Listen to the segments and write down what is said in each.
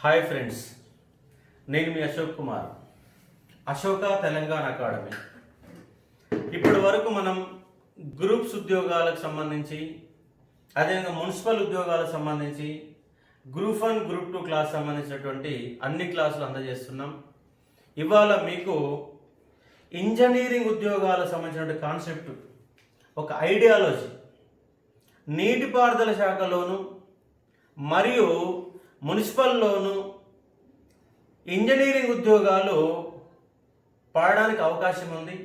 Hi friends, నేను మీ Ashok Kumar, Ashoka Telangana academy. ఇప్పటి వరకు మనం గ్రూప్స్ ఉద్యోగాలకు సంబంధించి, అదేవిధంగా మున్సిపల్ ఉద్యోగాలకు సంబంధించి, గ్రూప్ 1 గ్రూప్ 2 క్లాస్ సంబంధించినటువంటి అన్ని క్లాసులు అందజేస్తున్నాం. ఇవాళ మీకు ఇంజనీరింగ్ ఉద్యోగాలకు సంబంధించినటువంటి కాన్సెప్ట్, ఒక ఐడియాలజీ, నీటిపారుదల శాఖలోను మరియు మున్సిపల్లోను ఇంజనీరింగ్ ఉద్యోగాలు పడడానికి అవకాశం ఉంది.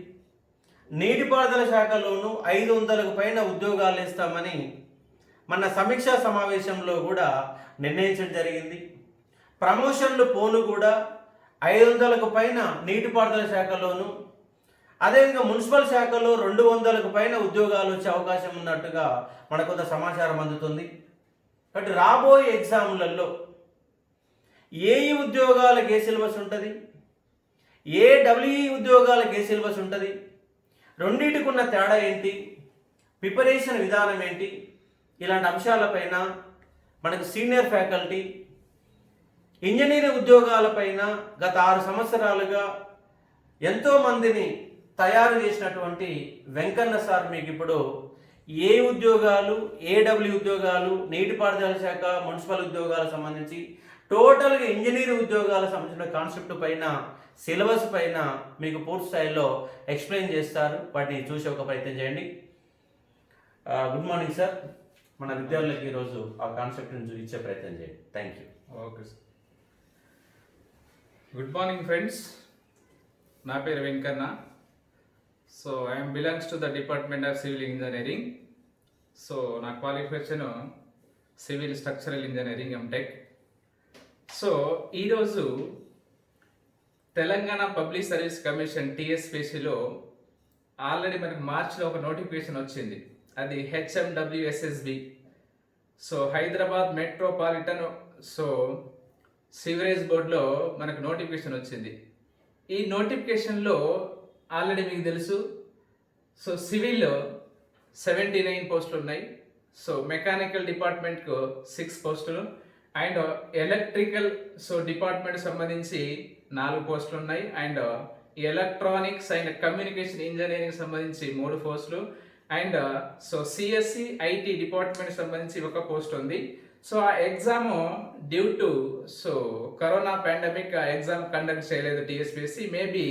నీటిపారుదల శాఖలోను 500కు పైన ఉద్యోగాలు ఇస్తామని మన సమీక్షా సమావేశంలో కూడా నిర్ణయించడం జరిగింది. ప్రమోషన్లు పోను కూడా 500కు పైన నీటిపారుదల శాఖలోను, అదేవిధంగా మున్సిపల్ శాఖలో 200కు పైన ఉద్యోగాలు వచ్చే అవకాశం ఉన్నట్టుగా మనకు కొంత సమాచారం అందుతుంది. కాబట్టి రాబోయే ఎగ్జామ్లలో ఏఈ ఉద్యోగాలకు ఏ సిలబస్ ఉంటుంది, ఏడబ్ల్యూఈ ఉద్యోగాలకు ఏ సిలబస్ ఉంటుంది, రెండింటికి ఉన్న తేడా ఏంటి, ప్రిపరేషన్ విధానం ఏంటి, ఇలాంటి అంశాలపైన మనకు సీనియర్ ఫ్యాకల్టీ ఇంజనీరింగ్ ఉద్యోగాలపైన గత 6 సంవత్సరాలుగా ఎంతోమందిని తయారు చేసినటువంటి వెంకన్న సార్ మీకు ఇప్పుడు ఏ ఉద్యోగాలు, ఏడబ్ల్యూ ఉద్యోగాలు, నీటిపారుదల శాఖ, మున్సిపల్ ఉద్యోగాలకు సంబంధించి టోటల్గా ఇంజనీరింగ్ ఉద్యోగాలకు సంబంధించిన కాన్సెప్ట్ పైన, సిలబస్ పైన మీకు పూర్తి స్థాయిలో ఎక్స్ప్లెయిన్ చేస్తారు. వాటిని చూసి ఒక ప్రయత్నం చేయండి. Good morning sir. మన విద్యార్థులకు ఈరోజు ఆ కాన్సెప్ట్ని చూపించే ప్రయత్నం చేయండి. Thank you. Okay sir. Good morning friends. నా పేరు Venkanna. So I'm belongs to the department of civil engineering. So నా qualification civil structural engineering M Tech. So ఈరోజు తెలంగాణ పబ్లిక్ సర్వీస్ కమిషన్ టీఎస్పీసీలో ఆల్రెడీ మనకు మార్చిలో ఒక నోటిఫికేషన్ వచ్చింది. అది HMWSSB. So Hyderabad metropolitan sewerage బోర్డులో మనకు నోటిఫికేషన్ వచ్చింది. ఈ నోటిఫికేషన్లో ఆల్రెడీ మీకు తెలుసు, సో సివిల్లో 79 పోస్టులు ఉన్నాయి. సో మెకానికల్ డిపార్ట్మెంట్కు 6 పోస్టులు అండ్ ఎలక్ట్రికల్ డిపార్ట్మెంట్ సంబంధించి 4 పోస్టులు ఉన్నాయి. And electronics and communication engineering సంబంధించి 3 పోస్టులు అండ్ సిఎస్సి ఐటీ డిపార్ట్మెంట్ సంబంధించి 1 పోస్ట్ ఉంది. సో ఆ exam due to corona pandemic exam conduct చేయలేదు టీఎస్పీఎస్సి. మేబీ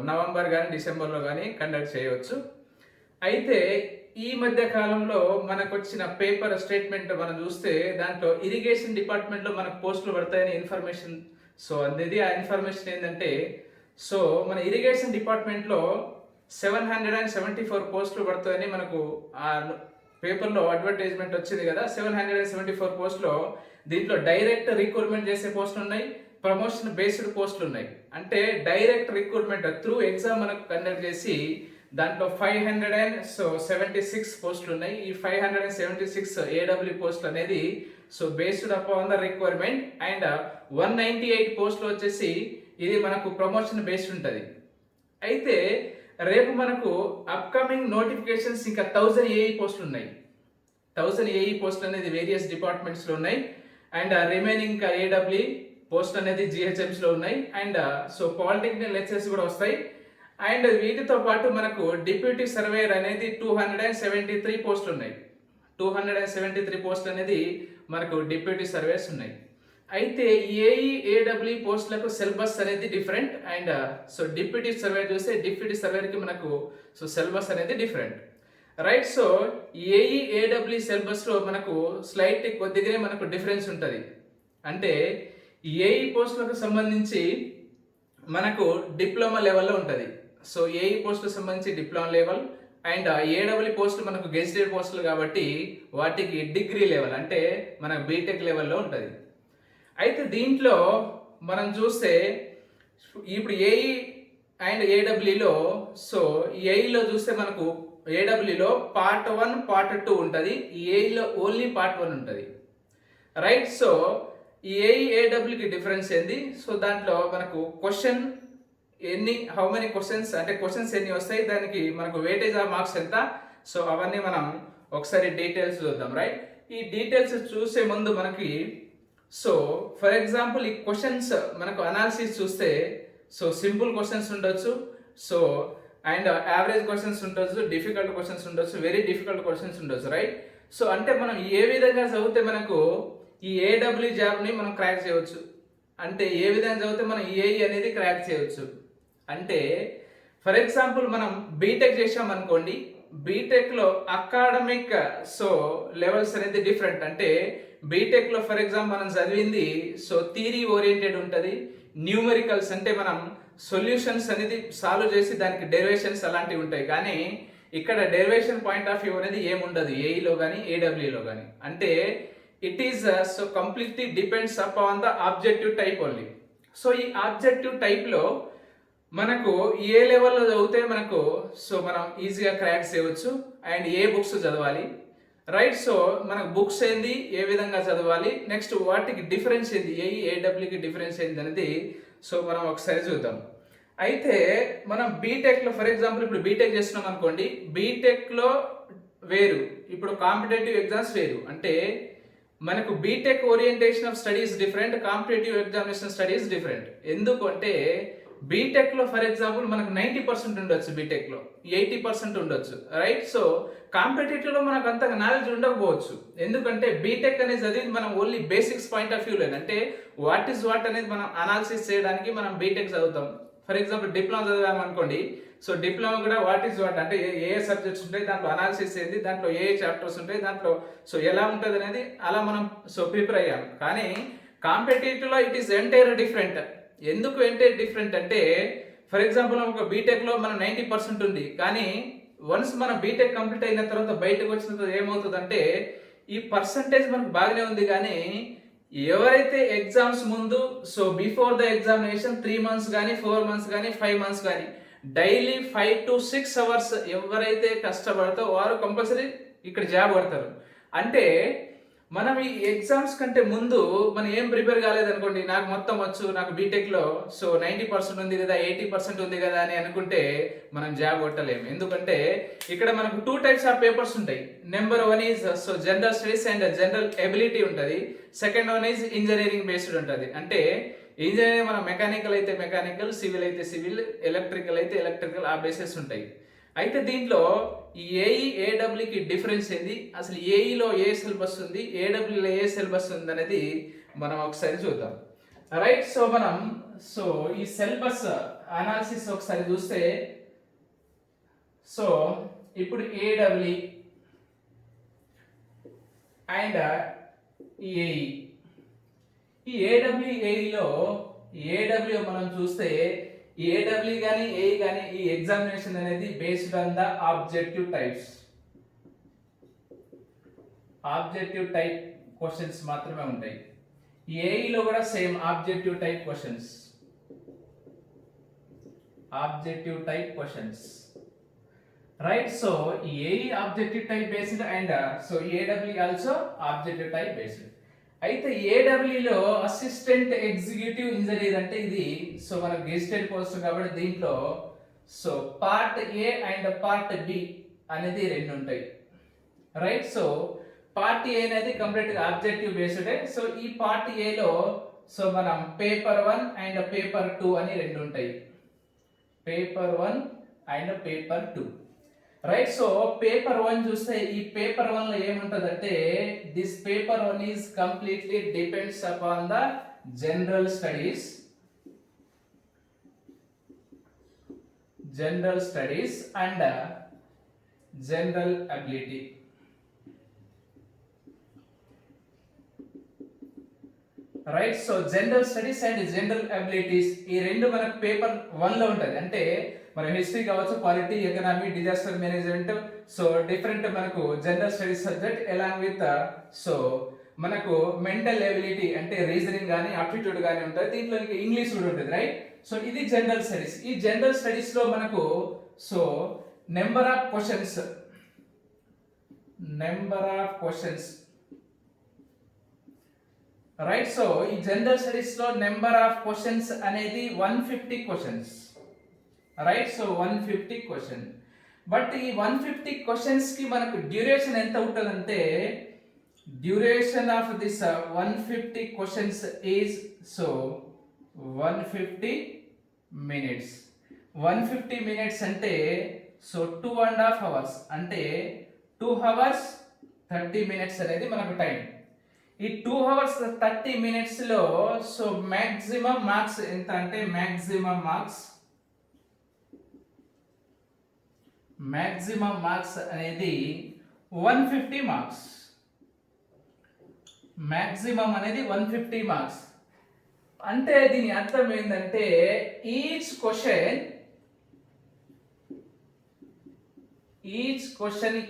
నవంబర్ కానీ డిసెంబర్లో కానీ కండక్ట్ చేయవచ్చు. అయితే ఈ మధ్య కాలంలో మనకు వచ్చిన పేపర్ స్టేట్మెంట్ మనం చూస్తే దాంట్లో ఇరిగేషన్ డిపార్ట్మెంట్లో మనకు పోస్టులు పడతాయని ఇన్ఫర్మేషన్ అందేది. ఆ ఇన్ఫర్మేషన్ ఏంటంటే మన ఇరిగేషన్ డిపార్ట్మెంట్లో 774 పోస్టులు పడతాయని మనకు ఆ పేపర్లో అడ్వర్టైజ్మెంట్ వచ్చింది కదా. 774 పోస్టులో దీంట్లో డైరెక్ట్ రిక్రూట్మెంట్ చేసే పోస్టులు ఉన్నాయి, ప్రమోషన్ బేస్డ్ పోస్టులు ఉన్నాయి. అంటే డైరెక్ట్ రిక్రూట్మెంట్ త్రూ ఎగ్జామ్ మనకు కండక్ట్ చేసి దాంట్లో 576 పోస్టులు ఉన్నాయి. ఈ 576 ఏడబ్ల్యూ పోస్టులు అనేది based upon the requirement and 198 పోస్టులు వచ్చేసి ఇది మనకు ప్రమోషన్ బేస్డ్ ఉంటుంది. అయితే రేపు మనకు అప్కమింగ్ నోటిఫికేషన్స్ ఇంకా 1000 ఏఈ పోస్టులు ఉన్నాయి. 1000 ఏఈ పోస్టులు అనేది వేరియస్ డిపార్ట్మెంట్స్లో ఉన్నాయి. అండ్ రిమైనింగ్ ఇంకా ఏడబ్ల్యూ పోస్ట్ అనేది జిహెచ్ఎంసీలో ఉన్నాయి. అండ్ పాలిటెక్నికల్ లెక్చర్స్ కూడా వస్తాయి. అండ్ వీటితో పాటు మనకు డిప్యూటీ సర్వేయర్ అనేది 273 పోస్టులు ఉన్నాయి. 273 పోస్టులు అనేది మనకు డిప్యూటీ సర్వేయర్స్ ఉన్నాయి. అయితే ఏఈ ఏడబ్ల్యూ పోస్టులకు సిలబస్ అనేది డిఫరెంట్. అండ్ డిప్యూటీ సర్వేయర్ చూస్తే డిప్యూటీ సర్వేయర్కి మనకు సిలబస్ అనేది డిఫరెంట్, రైట్. ఏఈ ఏడబ్ల్యూ సిలబస్లో మనకు స్లైట్ కొద్దిగానే మనకు డిఫరెన్స్ ఉంటుంది. అంటే ఏఈ పోస్టులకు సంబంధించి మనకు డిప్లొమా లెవెల్లో ఉంటుంది. ఏఈ పోస్టులకు సంబంధించి డిప్లొమా లెవెల్ అండ్ ఏడబ్ల్యూ పోస్టులు మనకు గెజిటెడ్ పోస్టులు కాబట్టి వాటికి డిగ్రీ లెవెల్ అంటే మనకు బీటెక్ లెవెల్లో ఉంటుంది. అయితే దీంట్లో మనం చూస్తే ఇప్పుడు ఏఈ అండ్ ఏడబ్ల్యూలో ఏఈలో చూస్తే మనకు ఏడబ్ల్యూలో పార్ట్ 1 పార్ట్ 2 ఉంటుంది, ఏఈలో ఓన్లీ పార్ట్ 1 ఉంటుంది, రైట్. ఈ ఏఈ ఏడబ్ల్యూకి డిఫరెన్స్ ఏంది? దాంట్లో మనకు క్వశ్చన్ హౌ మెనీ క్వశ్చన్స్ అంటే క్వశ్చన్స్ ఎన్ని వస్తాయి, దానికి మనకు వెయిటేజ్ ఆఫ్ మార్క్స్ ఎంత, అవన్నీ మనం ఒకసారి డీటెయిల్స్ చూద్దాం, రైట్. ఈ డీటెయిల్స్ చూసే ముందు మనకి సో ఫర్ ఎగ్జాంపుల్ ఈ క్వశ్చన్స్ మనకు అనాలిసిస్ చూస్తే సో సింపుల్ క్వశ్చన్స్ ఉండొచ్చు, సో అండ్ యావరేజ్ క్వశ్చన్స్ ఉండొచ్చు, డిఫికల్ట్ క్వశ్చన్స్ ఉండొచ్చు, వెరీ డిఫికల్ట్ క్వశ్చన్స్ ఉండొచ్చు, రైట్? సో అంటే మనం ఏ విధంగా చదివితే మనకు ఈ ఏడబ్ల్యూ జాబ్ని మనం క్రాక్ చేయవచ్చు, అంటే ఏ విధంగా చదివితే మనం ఏఈ అనేది క్రాక్ చేయవచ్చు అంటే ఫర్ ఎగ్జాంపుల్ మనం బీటెక్ చేసాం అనుకోండి, బీటెక్లో అకాడమిక్ సో లెవెల్స్ అనేది డిఫరెంట్. అంటే బీటెక్లో ఫర్ ఎగ్జాంపుల్ మనం చదివింది సో థియరీ ఓరియంటెడ్ ఉంటుంది, న్యూమరికల్స్ అంటే మనం సొల్యూషన్స్ అనేది సాల్వ్ చేసి దానికి డెరివేషన్స్ అలాంటివి ఉంటాయి. కానీ ఇక్కడ డెరివేషన్ పాయింట్ ఆఫ్ వ్యూ అనేది ఏముండదు ఏఈలో కానీ ఏడబ్ల్యూలో కానీ. అంటే it is so completely depends upon the objective type only. So ఈ ఆబ్జెక్టివ్ టైప్లో మనకు ఏ లెవెల్లో చదివితే మనకు సో మనం ఈజీగా క్రాక్ చేయవచ్చు అండ్ ఏ బుక్స్ చదవాలి, రైట్? సో మనకు బుక్స్ ఏంది, ఏ విధంగా చదవాలి, నెక్స్ట్ వాటికి డిఫరెన్స్ ఏంది, ఏఈ ఏడబ్ల్యూకి డిఫరెన్స్ ఏంది అనేది సో మనం ఒకసారి చూద్దాం. అయితే మనం బీటెక్లో ఫర్ ఎగ్జాంపుల్ ఇప్పుడు బీటెక్ చేస్తున్నాం అనుకోండి, బీటెక్లో వేరు, ఇప్పుడు కాంపిటేటివ్ ఎగ్జామ్స్ వేరు. అంటే మనకు BTech orientation of studies different, competitive examination studies different. ఎందుకు అంటే బీటెక్లో ఫర్ ఎగ్జాంపుల్ మనకు 90% ఉండొచ్చు, బీటెక్లో 80% ఉండొచ్చు, రైట్? సో కాంపిటేటివ్లో మనకు అంతగా నాలెడ్జ్ ఉండకపోవచ్చు. ఎందుకంటే బీటెక్ అనేది చదివి మనం only basics point of view లేదు, అంటే వాట్ ఈస్ వాట్ అనేది మనం అనాలిసిస్ చేయడానికి మనం బీటెక్ చదువుతాం. ఫర్ ఎగ్జాంపుల్ డిప్లొమా చదివాము అనుకోండి, సో డిప్లొమా కూడా వాట్ ఈస్ వాట్ అంటే ఏ సబ్జెక్ట్స్ ఉంటాయి, దాంట్లో అనాలిసిస్ ఏంది, దాంట్లో ఏ చాప్టర్స్ ఉంటాయి, దాంట్లో సో ఎలా ఉంటుంది అనేది అలా మనం సో ప్రిపేర్ అయ్యాం. కానీ కాంపిటేటివ్లో ఇట్ ఈస్ ఎంటైర్ డిఫరెంట్. ఎందుకు ఎంటైర్ డిఫరెంట్ అంటే ఫర్ ఎగ్జాంపుల్ ఒక బీటెక్లో మనం 90% ఉంది, కానీ వన్స్ మన బీటెక్ కంప్లీట్ అయిన తర్వాత బయటకు వచ్చిన తర్వాత ఏమవుతుందంటే ఈ పర్సంటేజ్ మనకు బాగానే ఉంది, కానీ ఎవరైతే ఎగ్జామ్స్ ముందు so before the examination 3 months కానీ 4 months కానీ 5 months కానీ డైలీ 5 to 6 hours ఎవరైతే కష్టపడతారో వారు కంపల్సరీ ఇక్కడ జాబ్ పడతారు. అంటే మనం ఈ ఎగ్జామ్స్ కంటే ముందు మనం ఏం ప్రిపేర్ కాలేదనుకోండి, నాకు మొత్తం వచ్చు, నాకు బీటెక్లో సో 90% ఉంది కదా 80% ఉంది కదా అని అనుకుంటే మనం జాబ్ కొట్టలేము. ఎందుకంటే ఇక్కడ మనకు 2 types ఆఫ్ పేపర్స్ ఉంటాయి. Number 1 is so general studies and general ability ఉంటుంది. సెకండ్ 1 ఈజ్ ఇంజనీరింగ్ బేస్డ్ ఉంటుంది. అంటే ఇంజనీరింగ్ మనం మెకానికల్ అయితే మెకానికల్, సివిల్ అయితే సివిల్, ఎలక్ట్రికల్ అయితే ఎలక్ట్రికల్, ఆ బేసెస్ ఉంటాయి. అయితే దీంట్లో ఈ ఏఈ ఏడబ్ల్యూకి డిఫరెన్స్ ఏంది, అసలు ఏఈలో ఏ సిలబస్ ఉంది, ఏడబ్ల్యూలో ఏ సిలబస్ ఉంది అనేది మనం ఒకసారి చూద్దాం, రైట్? సో మనం సో ఈ సిలబస్ అనాలిసిస్ ఒకసారి చూస్తే సో ఇప్పుడు ఏడబ్ల్యూ అండ్ ఏఈ, ఈ ఏడబ్ల్యూఏఈలో ఏడబ్ల్యూ మనం చూస్తే ఏడబ్ల్యూ కానీ ఏఈ కానీ ఈ ఎగ్జామినేషన్ అనేది based on the objective types, objective type questions మాత్రమే ఉంటాయి. ఏఈలో కూడా same objective type questions, objective type questions, right? So AE objective type based and so AW also objective type based. అయితే ఏడబ్ల్యూలో అసిస్టెంట్ ఎగ్జిక్యూటివ్ ఇంజనీర్ అంటే ఇది so మన gazetted post కాబట్టి దీంట్లో so part A and part B అనేది 2 ఉంటాయి, right? So part ఏ అనేది కంప్లీట్ గా ఆబ్జెక్టివ్ బేస్డ్. సో ఈ పార్ట్ ఏలో సో మనం పేపర్ 1 అండ్ పేపర్ 2 అని 2 ఉంటాయి, paper 1 and paper 2, right? So paper 1 చూస్తే ఈ పేపర్ 1 లో ఏముంటదంటే this paper 1 is completely depends upon the general studies, general studies and general ability, right? So general studies and general abilities ఈ 2 మనకు paper 1 లో ఉంటది. అంటే మన హిస్టరీ కావచ్చు, polity, economy, disaster management, so different మనకు general studies subject along with so మనకు mental ability అంటే రీజనింగ్ కానీ ఆప్టిట్యూడ్ కానీ ఉంటుంది. దీంట్లో ఇంగ్లీష్ కూడా ఉంటుంది, రైట్? సో ఇది జనరల్ స్టడీస్. ఈ జనరల్ స్టడీస్ లో మనకు so number of questions, number of questions, right? So ఈ జనరల్ స్టడీస్ లో నెంబర్ ఆఫ్ క్వశ్చన్స్ అనేది 150 questions, right? So 150 question. But ఈ 150 క్వశ్చన్స్ కి మనకు డ్యూరేషన్ ఎంత ఉంటుందంటే duration of this 150 questions is so 150 minutes. 150 minutes అంటే సో 2.5 hours అంటే 2 hours 30 minutes అనేది మనకు టైం. ఈ 2 hours 30 minutes లో సో మాక్సిమం మార్క్స్ ఎంత అంటే మాక్సిమం మార్క్స్ అనేది 150 మార్క్స్. మాక్సిమం అనేది 150 మార్క్స్. అంటే దీని అర్థం ఏంటంటే each question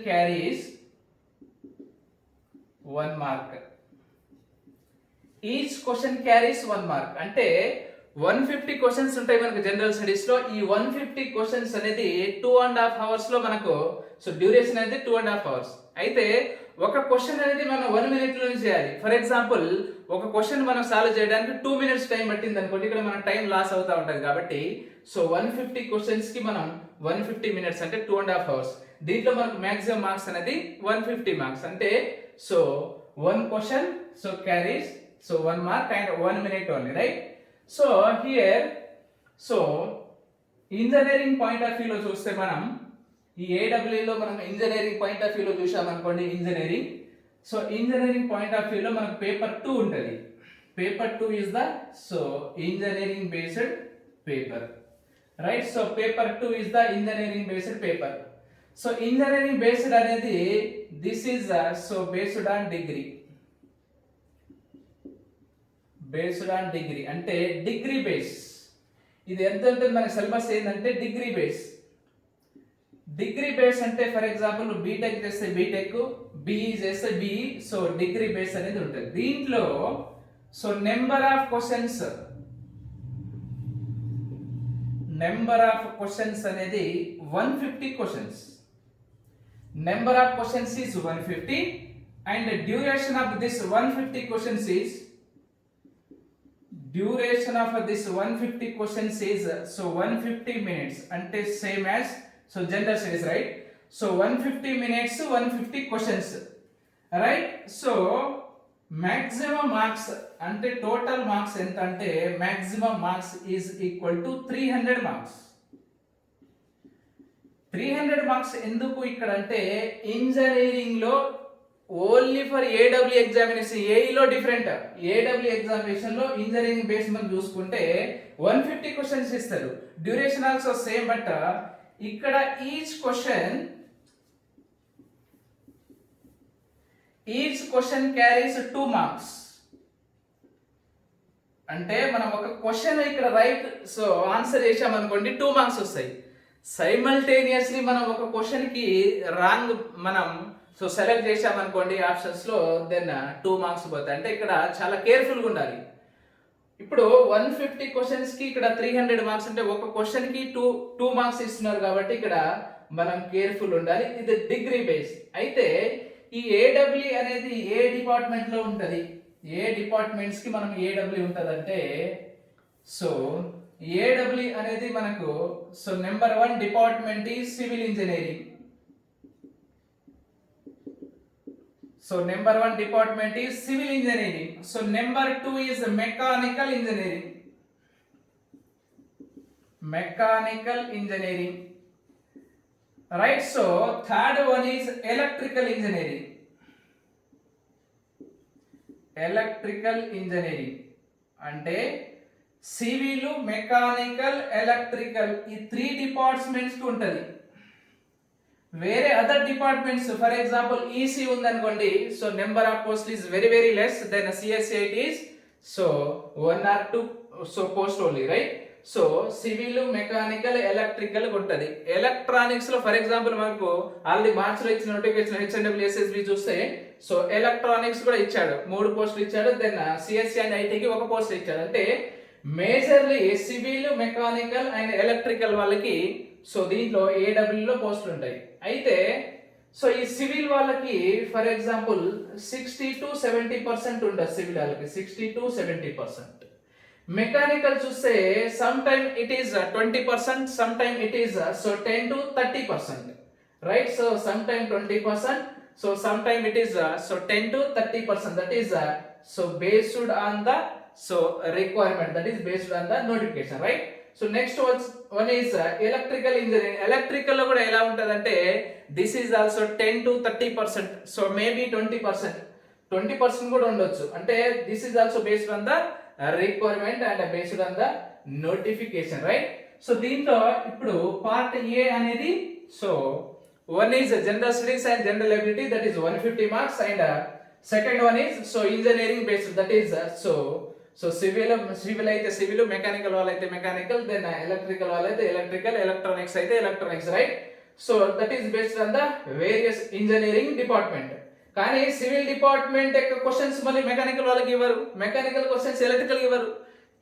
carries 1 mark. Each question carries 1 mark. అంటే 150 క్వశ్చన్స్ ఉంటాయి మనకు జనరల్ స్టడీస్ లో. ఈ 150 క్వశ్చన్స్ అనేది 2.5 hours లో మనకు సో డ్యూరేషన్ అనేది 2.5 hours. అయితే ఒక క్వశ్చన్ అనేది మనం 1 minute లోనే చేయాలి. ఫర్ ఎగ్జాంపుల్ ఒక క్వశ్చన్ మనం సాల్వ్ చేయడానికి 2 minutes టైం పట్టింది అనుకోండి, ఇక్కడ మన టైం లాస్ అవుతా ఉంటుంది. కాబట్టి సో 150 క్వశ్చన్స్ కి మనం 150 minutes అంటే 2.5 hours. దీంట్లో మనకు మాక్సిమం మార్క్స్ అనేది 150 మార్క్స్. అంటే so 1 question so carries so 1 mark and 1 minute only, right? So here so engineering point of వ్యూలో చూస్తే మనం ఈ AWE లో మనం ఇంజనీరింగ్ పాయింట్ ఆఫ్ వ్యూలో చూసామనుకోండి, engineering so engineering point of వ్యూలో మనకు పేపర్ 2 ఉంటుంది. Paper 2 is the so engineering based paper, right? So paper 2 is the engineering based paper. So engineering based అనేది this is so based on degree. అంటే degree base. ఇది ఎంత ఉంటుంది మన syllabus ఏంటంటే డిగ్రీ బేస్. అంటే ఫర్ ఎగ్జాంపుల్ బీటెక్ చేస్తే BTech, BE చేస్తే బిఈ, సో డిగ్రీ బేస్ అనేది ఉంటుంది. దీంట్లో సో నెంబర్ ఆఫ్ క్వశ్చన్స్ అనేది 150 questions. Number of questions is 150 and the duration of this 150 questions is so 150 minutes ante same as so general studies, right? So 150 minutes 150 questions, right? So maximum marks ante total marks enta ante maximum marks is equal to 300 marks. 300 marks ఎందుకు ఇక్కడ అంటే engineering లో only for AWE examination. ఏఈలో different. AWE examination లో engineering base మనం చూసుకుంటే 150 questions ఇస్తారు. Duration also same, but ఇక్కడ ఈచ్ క్వశ్చన్ క్యారీస్ 2 మార్క్స్. అంటే మనం ఒక క్వశ్చన్ ఇక్కడ రైట్ సో ఆన్సర్ చేసామనుకోండి 2 మార్క్స్ వస్తాయి. సైమల్టేనియస్లీ మనం ఒక క్వశ్చన్ కి రాంగ్ మనం సో సెలెక్ట్ చేసామనుకోండి ఆప్షన్స్ లో, దెన్ 2 మార్క్స్ పోతాయి. అంటే ఇక్కడ చాలా కేర్ఫుల్ గా ఉండాలి. ఇప్పుడు 150 క్వశ్చన్స్ కి ఇక్కడ 300 మార్క్స్ అంటే ఒక క్వశ్చన్ కి 2 మార్క్స్ ఇస్తున్నారు కాబట్టి ఇక్కడ మనం కేర్ఫుల్ ఉండాలి. ఇది డిగ్రీ బేస్. అయితే ఈ AWE అనేది ఏ డిపార్ట్మెంట్ లో ఉంటది? ఏ డిపార్ట్మెంట్స్ కి మనం AWE ఉంటదంటే సో AWE అనేది మనకు so number 1 department is civil engineering. So number 1 department is civil engineering. So number 2 is mechanical engineering, right? So third one is electrical engineering. అంటే సివిల్, మెకానికల్, ఎలక్ట్రికల్ ఈ 3 departments కి ఉంటది. వేరే other departments for example EC ఉందనుకోండి, so number of post is very very less than CSE is so 1 or 2 so post only, right? So civil, mechanical, electrical ఉంటది. Electronics లో for example మనకు already March లో ఇచ్చిన notification HNWSSB చూస్తే so electronics కూడా ఇచ్చాడు, 3 పోస్టులు ఇచ్చాడు. దెన్ CSE అండ్ ఐటీకి 1 పోస్ట్ ఇచ్చాడు. అంటే majorly civil, mechanical and electrical వాళ్ళకి సో దీంట్లో AWE లో పోస్టులు ఉంటాయి. అయితే సో ఈ సివిల్ వాళ్ళకి ఫర్ ఎగ్జాంపుల్ 60 to 70% ఉండదు. సివిల్ వాళ్ళకి 60 to 70%. మెకానికల్ చూస్తే some time it is 20%, some time it is so 10 to 30%, right? So some time 20%, So sometime it is so 10 to 30%, that is so based on the so requirement, that is based on the notification, right? So next one is electrical engineering. Electrical లో కూడా ఎలా ఉంటదంటే this is also 10 to 30%, so maybe 20%, 20% కూడా ఉండొచ్చు. అంటే this is also based on the requirement and based on the notification, right? So దీంట్లో ఇప్పుడు part A అనేది so one is general studies and general ability, that is 150 marks, and second one is so engineering based, that is so civil అయితే civil, mechanical వాళ్ళు అయితే mechanical, then electrical వాళ్ళు అయితే electrical, electronics అయితే electronics, right? So that is based on the various engineering department. కానీ civil department యొక్క questions మళ్ళీ mechanical వాళ్ళకి ఇవ్వరు, మెకానికల్ క్వశ్చన్స్ ఎలక్ట్రికల్ ఇవ్వరు.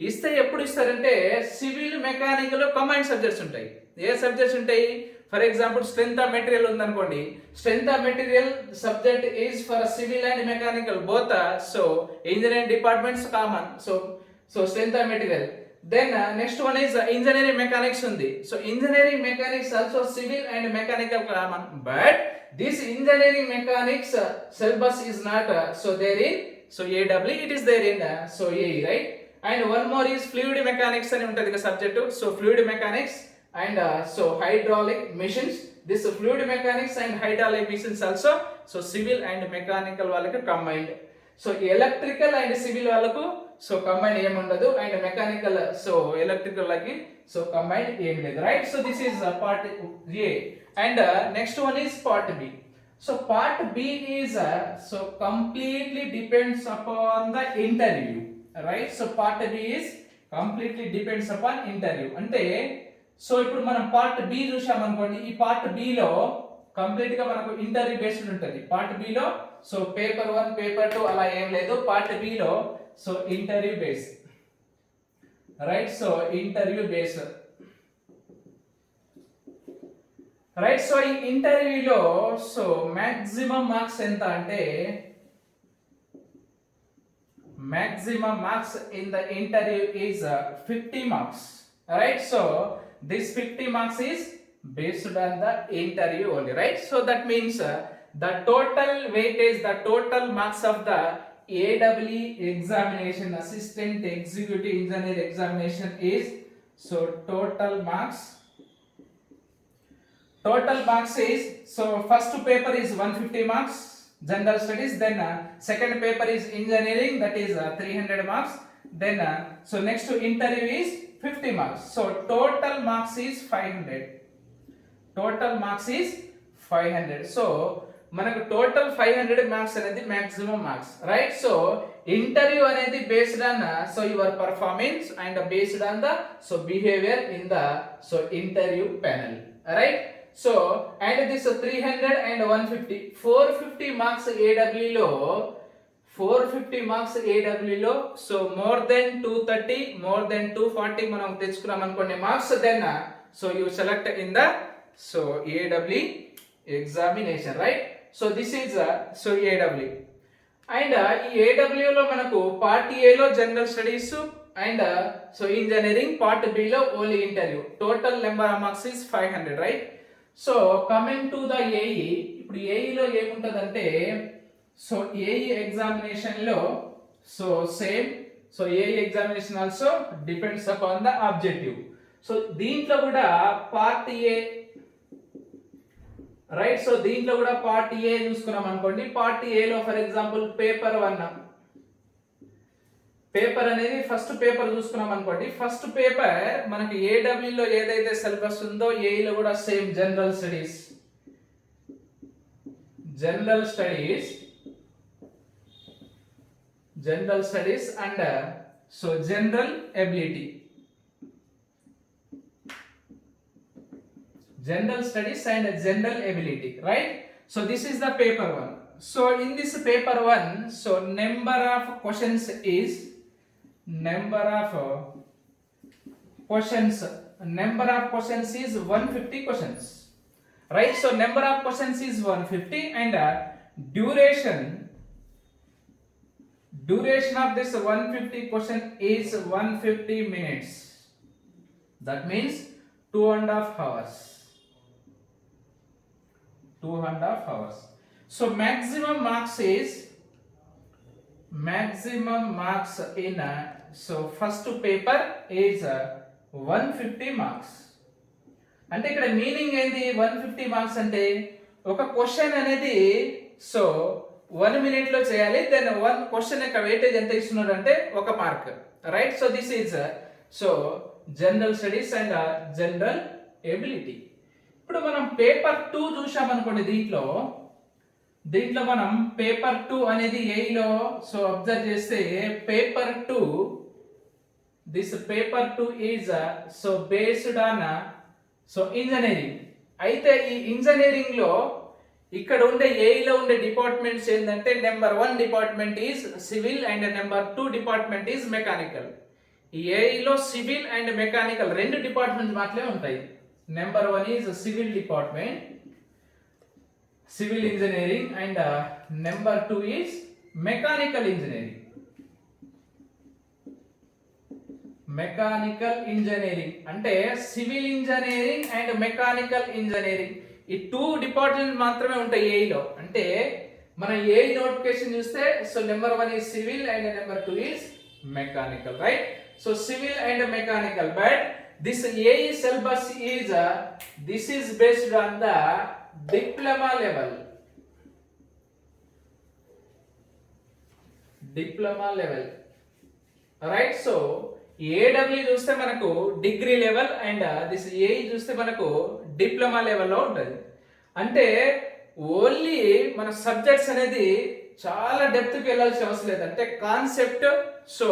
ఇస్తే ఎప్పుడు ఇస్తారంటే సివిల్ మెకానికల్ కంబైన్డ్ సబ్జెక్ట్స్ ఉంటాయి. ఏ సబ్జెక్ట్స్ ఉంటాయి? For example strength of material ఉందనుకోండి, strength of material subject is for civil and mechanical both, so engineering departments common, so strength of material. Then next one is engineering mechanics ఉంది. So engineering mechanics also civil and mechanical common, but this engineering mechanics syllabus is not so there in so AW, it is there in so AE, right? And one more is fluid mechanics అని ఉంటది కదా subject. So fluid mechanics and so hydraulic machines, this fluid mechanics and hydraulic machines also so civil and mechanical వాళ్ళకి combined. So electrical and civil వాళ్ళకు so combine ఏమి ఉండదు, and mechanical so electrical లకి so combine ఏమి లేదు, right? So this is part A, and next one is part B. So part B is so completely depends upon the interview, right? So part B is completely depends upon interview. అంటే so ఇప్పుడు మనం part B చూసామనుకోండి, ఈ part B లో complete గా మనకు interview based ఉంటుంది. Part B లో so paper 1 paper 2 అలా ఏం లేదు, పార్ట్ బి లో so interview base, right? So interview base, right? So ఈ ఇంటర్వ్యూలో సో మాక్సిమం మార్క్స్ ఎంత అంటే maximum marks in the interview is 50 marks, right? So this 50 marks is based on the interview only, right? So that means the total weightage, the total marks of the AWE examination, assistant executive engineer examination is so total marks is so first paper is 150 marks general studies, then second paper is engineering, that is 300 marks, then so next interview is 50 marks, so total marks is 500, total marks is 500. so మనకు total 500 marks అనేది maximum marks, right? So interview అనేది based on so your performance and based on the so behaviour in the so interview panel, right? So and this 300 and 150 450 marks AW లో 450 marks AW లో so more than 230 more than 240 మనం తెచ్చుకున్నాం అనుకోండి marks, then so you select in the so AW examination, right? So this is so AW. And ఈ AW లో మనకు part A లో general studies and so engineering, part B లో only interview. Total number of marks is 500, right? So coming to the AE, ఇప్పుడు AE లో ఏముంటదంటే so AE examination లో so same, so AE examination also depends upon the objective. So దీంట్లో కూడా part A, right? So దీంట్లో కూడా part A చూసుకున్నాం అనుకోండి, పార్ట్ ఏ లో ఫర్ ఎగ్జాంపుల్ పేపర్ 1 పేపర్ అనేది ఫస్ట్ పేపర్ చూసుకున్నాం అనుకోండి, ఫస్ట్ పేపర్ మనకి AW లో ఏదైతే సిలబస్ ఉందో ఏఈ లో కూడా same general studies, general studies and so general ability, general studies and general ability, right? So this is the paper 1. So in this paper 1, so number of questions is 150 questions, right? So number of questions is 150 and duration of this 150 question is 150 minutes, that means 2.5 hours. So maximum marks in so first paper is 150 marks. అంటే ఇక్కడ meaning ఏంది 150 marks అంటే ఒక question అనేది so 1 minute లో చేయాలి, then one question యొక్క weightage ఎంత ఇస్తున్నారు అంటే 1 mark, right. So this is so general studies and general ability. ఇప్పుడు మనం పేపర్ 2 చూసామనుకోండి, దీంట్లో మనం పేపర్ 2 అనేది ఏలో సో అబ్జర్వ్ చేస్తే paper 2 this paper 2 is so based on so engineering. అయితే ఈ ఇంజనీరింగ్ లో ఇక్కడ ఉండే ఏలో ఉండే డిపార్ట్మెంట్స్ ఏంటంటే number 1 department is civil and number 2 department is mechanical. ఈ ఏలో సివిల్ అండ్ మెకానికల్ 2 డిపార్ట్మెంట్స్ మాత్రమే ఉంటాయి. Number 1 is civil department, civil engineering, and number 2 is mechanical engineering. Mechanical engineering అంటే civil engineering and mechanical engineering ఈ 2 department మాత్రమే ఉంటాయి ఏలో. అంటే మన ఏ నోటిఫికేషన్ చూస్తే so number 1 is civil and number 2 is mechanical, right. So civil and mechanical, but this A syllabus is this is based on the diploma level. Right. So AW చూస్తే మనకు degree level and this A చూస్తే మనకు diploma లెవెల్లో ఉంటుంది. అంటే only మన subjects అనేది చాలా డెప్త్కి వెళ్ళాల్సిన అవసరం లేదు. అంటే కాన్సెప్ట్ సో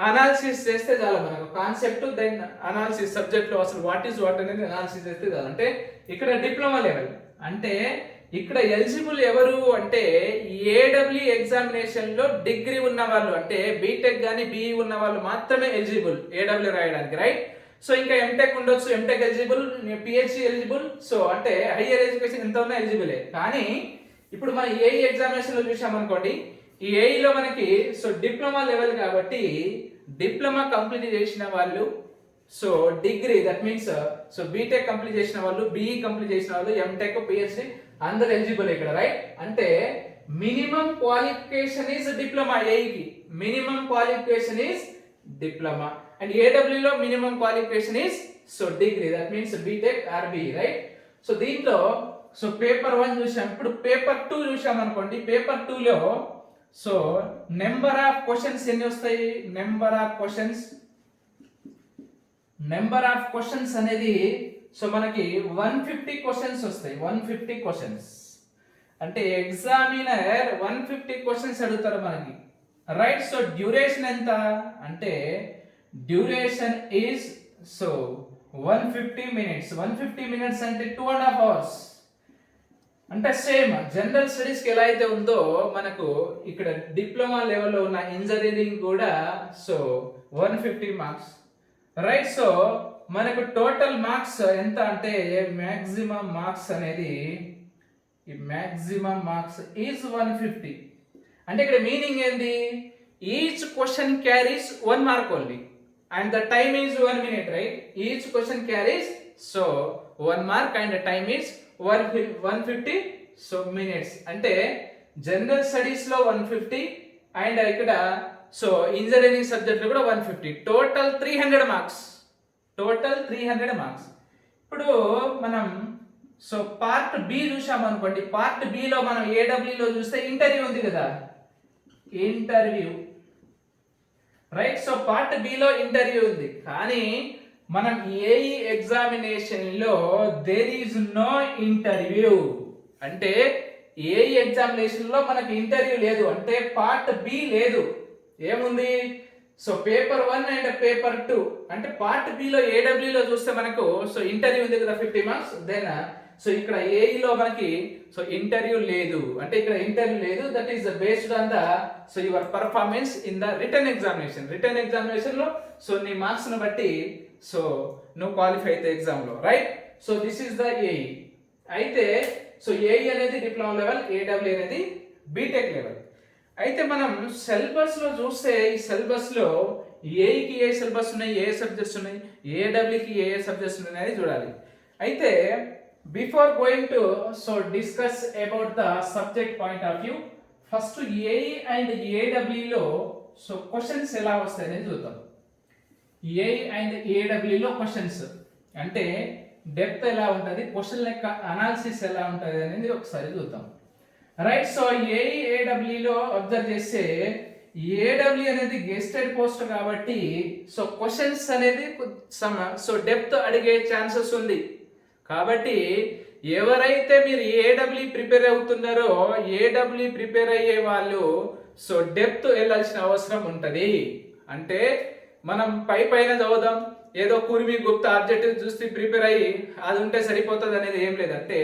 అనాలిసిస్ చేస్తే చాలు మనకు. కాన్సెప్ట్ దెన్ అనాలిసిస్ సబ్జెక్ట్లో అసలు వాట్ ఈస్ వాట్ అనేది అనాలిసిస్ చేస్తే చాలు. అంటే ఇక్కడ డిప్లొమా లెవెల్. అంటే ఇక్కడ ఎలిజిబుల్ ఎవరు అంటే ఏడబ్ల్యూ ఎగ్జామినేషన్ లో డిగ్రీ ఉన్న వాళ్ళు, అంటే బీటెక్ గానీ బీఈ ఉన్న వాళ్ళు మాత్రమే ఎలిజిబుల్ ఏడబ్ల్యూ రాయడానికి, రైట్. సో ఇంకా ఎంటెక్ ఉండొచ్చు, MTech eligible, PhD eligible. So అంటే హైయర్ ఎడ్యుకేషన్ ఎంత ఉన్నా ఎలిజిబులే. కానీ ఇప్పుడు మనం ఏఈ ఎగ్జామినేషన్ లో చూసామనుకోండి, ఈ ఏఈలో మనకి సో డిప్లొమా లెవెల్ కాబట్టి డిప్లొమా కంప్లీట్ చేసిన వాళ్ళు, so degree that means so BTech complete చేసిన వాళ్ళు, బీఈ కంప్లీట్ చేసిన వాళ్ళు, ఎంటెక్, పిహెచ్డి అందరు ఎలిజిబుల్ ఇక్కడ, రైట్. అంటే మినిమం క్వాలిఫికేషన్ ఈజ్ డిప్లొమా. ఏఈకి minimum qualification is diploma and AW లో minimum qualification is so degree that means BTech or BE, right. So దీంట్లో సో పేపర్ 1 చూసాం. ఇప్పుడు పేపర్ 2 చూసాం అనుకోండి. పేపర్ 2 లో సో నెంబర్ ఆఫ్ క్వశ్చన్స్ ఎన్ని వస్తాయి? నెంబర్ ఆఫ్ క్వశ్చన్స్ అనేది సో మనకి 150 క్వశ్చన్స్ వస్తాయి. 150 క్వశ్చన్స్ అంటే ఎగ్జామినర్ 150 క్వశ్చన్స్ అడుగుతారు మనకి, రైట్. సో డ్యూరేషన్ ఎంత అంటే duration is so 150 minutes. 150 minutes అంటే 2.5 hours. అంటే సేమ్ జనరల్ స్టడీస్ కి ఎలా అయితే ఉందో మనకు ఇక్కడ డిప్లొమా లెవెల్లో ఉన్న ఇంజనీరింగ్ కూడా సో 150 మార్క్స్, రైట్. సో మనకు టోటల్ మార్క్స్ ఎంత అంటే మాక్సిమం మార్క్స్ అనేది ఈ మాక్సిమం మార్క్స్ ఈజ్ 150. అంటే ఇక్కడ మీనింగ్ ఏంది? Each question carries 1 mark only and the time is 1 minute, right. Each question carries so 1 mark and time is 150 so minutes. అంటే general studies లో 150 and ఇక్కడ సో ఇంజనీరింగ్ సబ్జెక్ట్ లో కూడా 150, total 300 marks. ఇప్పుడు మనం సో పార్ట్ బి చూసాం అనుకోండి. Part B లో మనం ఏడబ్ల్యూలో చూస్తే ఇంటర్వ్యూ ఉంది కదా, interview, right. So part B లో ఇంటర్వ్యూ ఉంది, కానీ మనం ఏఈ ఎగ్జామినేషన్ లో దేర్ ఈజ్ నో ఇంటర్వ్యూ. అంటే ఏఈ ఎగ్జామినేషన్ లో మనకి ఇంటర్వ్యూ లేదు. అంటే పార్ట్ బి లేదు. ఏముంది? So paper 1 and paper 2. అంటే పార్ట్ బి లో ఏడబ్ల్యూ లో చూస్తే మనకు సో ఇంటర్వ్యూ ఉంది కదా 50 మార్క్స్. దెన్ సో ఇక్కడ ఏఈలో మనకి సో ఇంటర్వ్యూ లేదు. అంటే ఇక్కడ ఇంటర్వ్యూ లేదు. That is based on the so your performance in the written examination. Written examination లో సో నీ మార్క్స్ ను బట్టి సో నువ్వు క్వాలిఫై అయితే ఎగ్జామ్ లో, right. So this is the AE. అయితే సో ఏఈ అనేది డిప్లొమా లెవెల్, ఏడబ్ల్యూ అనేది బీటెక్ లెవెల్. అయితే మనం సిలబస్ లో చూస్తే ఈ సిలబస్ లో ఏఈకి ఏ సిలబస్ ఉన్నాయి, ఏ సబ్జెక్ట్స్ ఉన్నాయి, ఏడబ్ల్యూకి ఏ సబ్జెక్ట్స్ ఉన్నాయి అనేది చూడాలి. అయితే before going to discuss about the subject point of view, first AE and ఏడబ్ల్యూలో క్వశ్చన్స్ ఎలా వస్తాయనేది చూద్దాం. ఏఈ అండ్ ఏడబ్ల్యూలో క్వశ్చన్స్ అంటే డెప్త్ ఎలా ఉంటుంది, క్వశ్చన్ లెక్క అనాలిసిస్ ఎలా ఉంటుంది అనేది ఒకసారి చూద్దాం. రైట్, సో ఏఈ ఏడబ్ల్యూలో అబ్జర్వ్ చేస్తే ఏడబ్ల్యూ అనేది గెస్టెడ్ పోస్ట్ కాబట్టి క్వశ్చన్స్ అనేది డెప్త్ అడిగే ఛాన్సెస్ ఉంది. కాబట్టి ఎవరైతే మీరు ఏడబ్ల్యూ ప్రిపేర్ అవుతున్నారో ఏడబ్ల్యూ ప్రిపేర్ అయ్యే వాళ్ళు డెప్త్ వెళ్ళాల్సిన అవసరం ఉంటుంది. అంటే మనం పైన చదువుదాం, ఏదో కుర్మి గుప్త ఆబ్జెక్టివ్ చూస్తే ప్రిపేర్ అయ్యి అది ఉంటే సరిపోతుంది అనేది ఏం లేదు. అంటే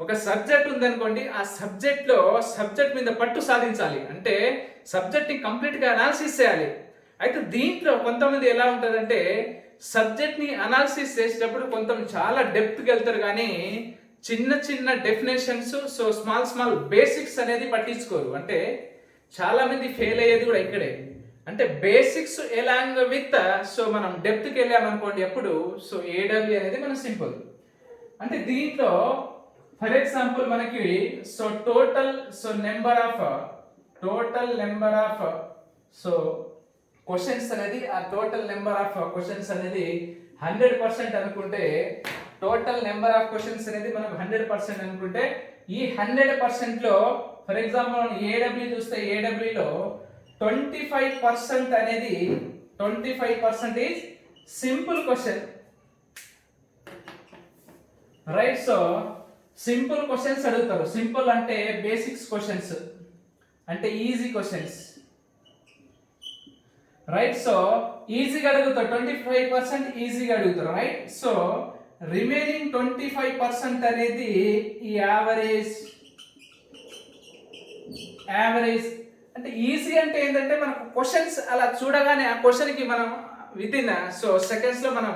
ఒక సబ్జెక్ట్ ఉందనుకోండి, ఆ సబ్జెక్ట్ మీద పట్టు సాధించాలి, అంటే సబ్జెక్ట్ని కంప్లీట్గా అనాలిసిస్ చేయాలి. అయితే దీంట్లో కొంతమంది ఎలా ఉంటుందంటే సబ్జెక్ట్ని అనాలిసిస్ చేసేటప్పుడు కొంతమంది చాలా డెప్త్కి వెళ్తారు, కానీ చిన్న చిన్న డెఫినేషన్స్ స్మాల్ బేసిక్స్ అనేది పట్టించుకోరు. అంటే చాలా మంది ఫెయిల్ అయ్యేది కూడా ఇక్కడే. అంటే బేసిక్స్ ఎలాంగ్ విత్ మనం డెప్త్కి వెళ్ళామనుకోండి ఎప్పుడు ఏడబ్ల్యూ అనేది మన సింపుల్. అంటే దీంట్లో ఫర్ ఎగ్జాంపుల్ మనకి టోటల్ నెంబర్ ఆఫ్ క్వశ్చన్స్ అనేది ఆ టోటల్ నెంబర్ ఆఫ్ క్వశ్చన్స్ అనేది 100% అనుకుంటే, టోటల్ నెంబర్ ఆఫ్ క్వశ్చన్స్ అనేది మనం 100% అనుకుంటే, ఈ 100% లో ఫర్ ఎగ్జాంపుల్ మనం ఏడబ్ల్యూ చూస్తే ఏడబ్ల్యూలో 25% అనేది 25% is simple question. Right, simple questions అడుగుతారు. సింపుల్ అంటే బేసిక్స్ క్వశ్చన్స్, అంటే ఈజీ క్వశ్చన్స్. రైట్, ఈజీగా అడుగుతారు, 25% ఈజీగా అడుగుతారు. రైట్, రిమైనింగ్ 25% అనేది ఈ యావరేజ్ అంటే ఈజీ అంటే ఏంటంటే మనకు క్వశ్చన్స్ అలా చూడగానే ఆ క్వశ్చన్కి మనం విత్ ఇన్ సెకండ్స్ లో మనం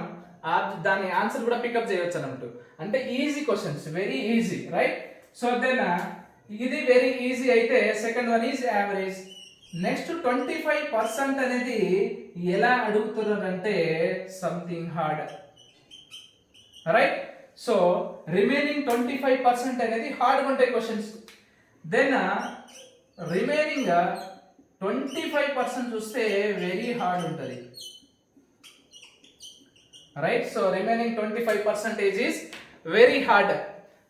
దాని ఆన్సర్ కూడా పికప్ చేయవచ్చు అన్నట్టు. అంటే easy questions, very easy. Right, then ఇది వెరీ ఈజీ అయితే second one is average. Next 25% అనేది ఎలా అడుగుతున్నారు అంటే సంథింగ్ హార్డ్. రైట్, రిమైనింగ్ 25% అనేది హార్డ్ ఉంటాయి క్వశ్చన్స్. దెన్ రిమైనింగ్ 25% చూస్తే వెరీ హార్డ్ ఉంటుంది. Right, remaining 25% is very hard.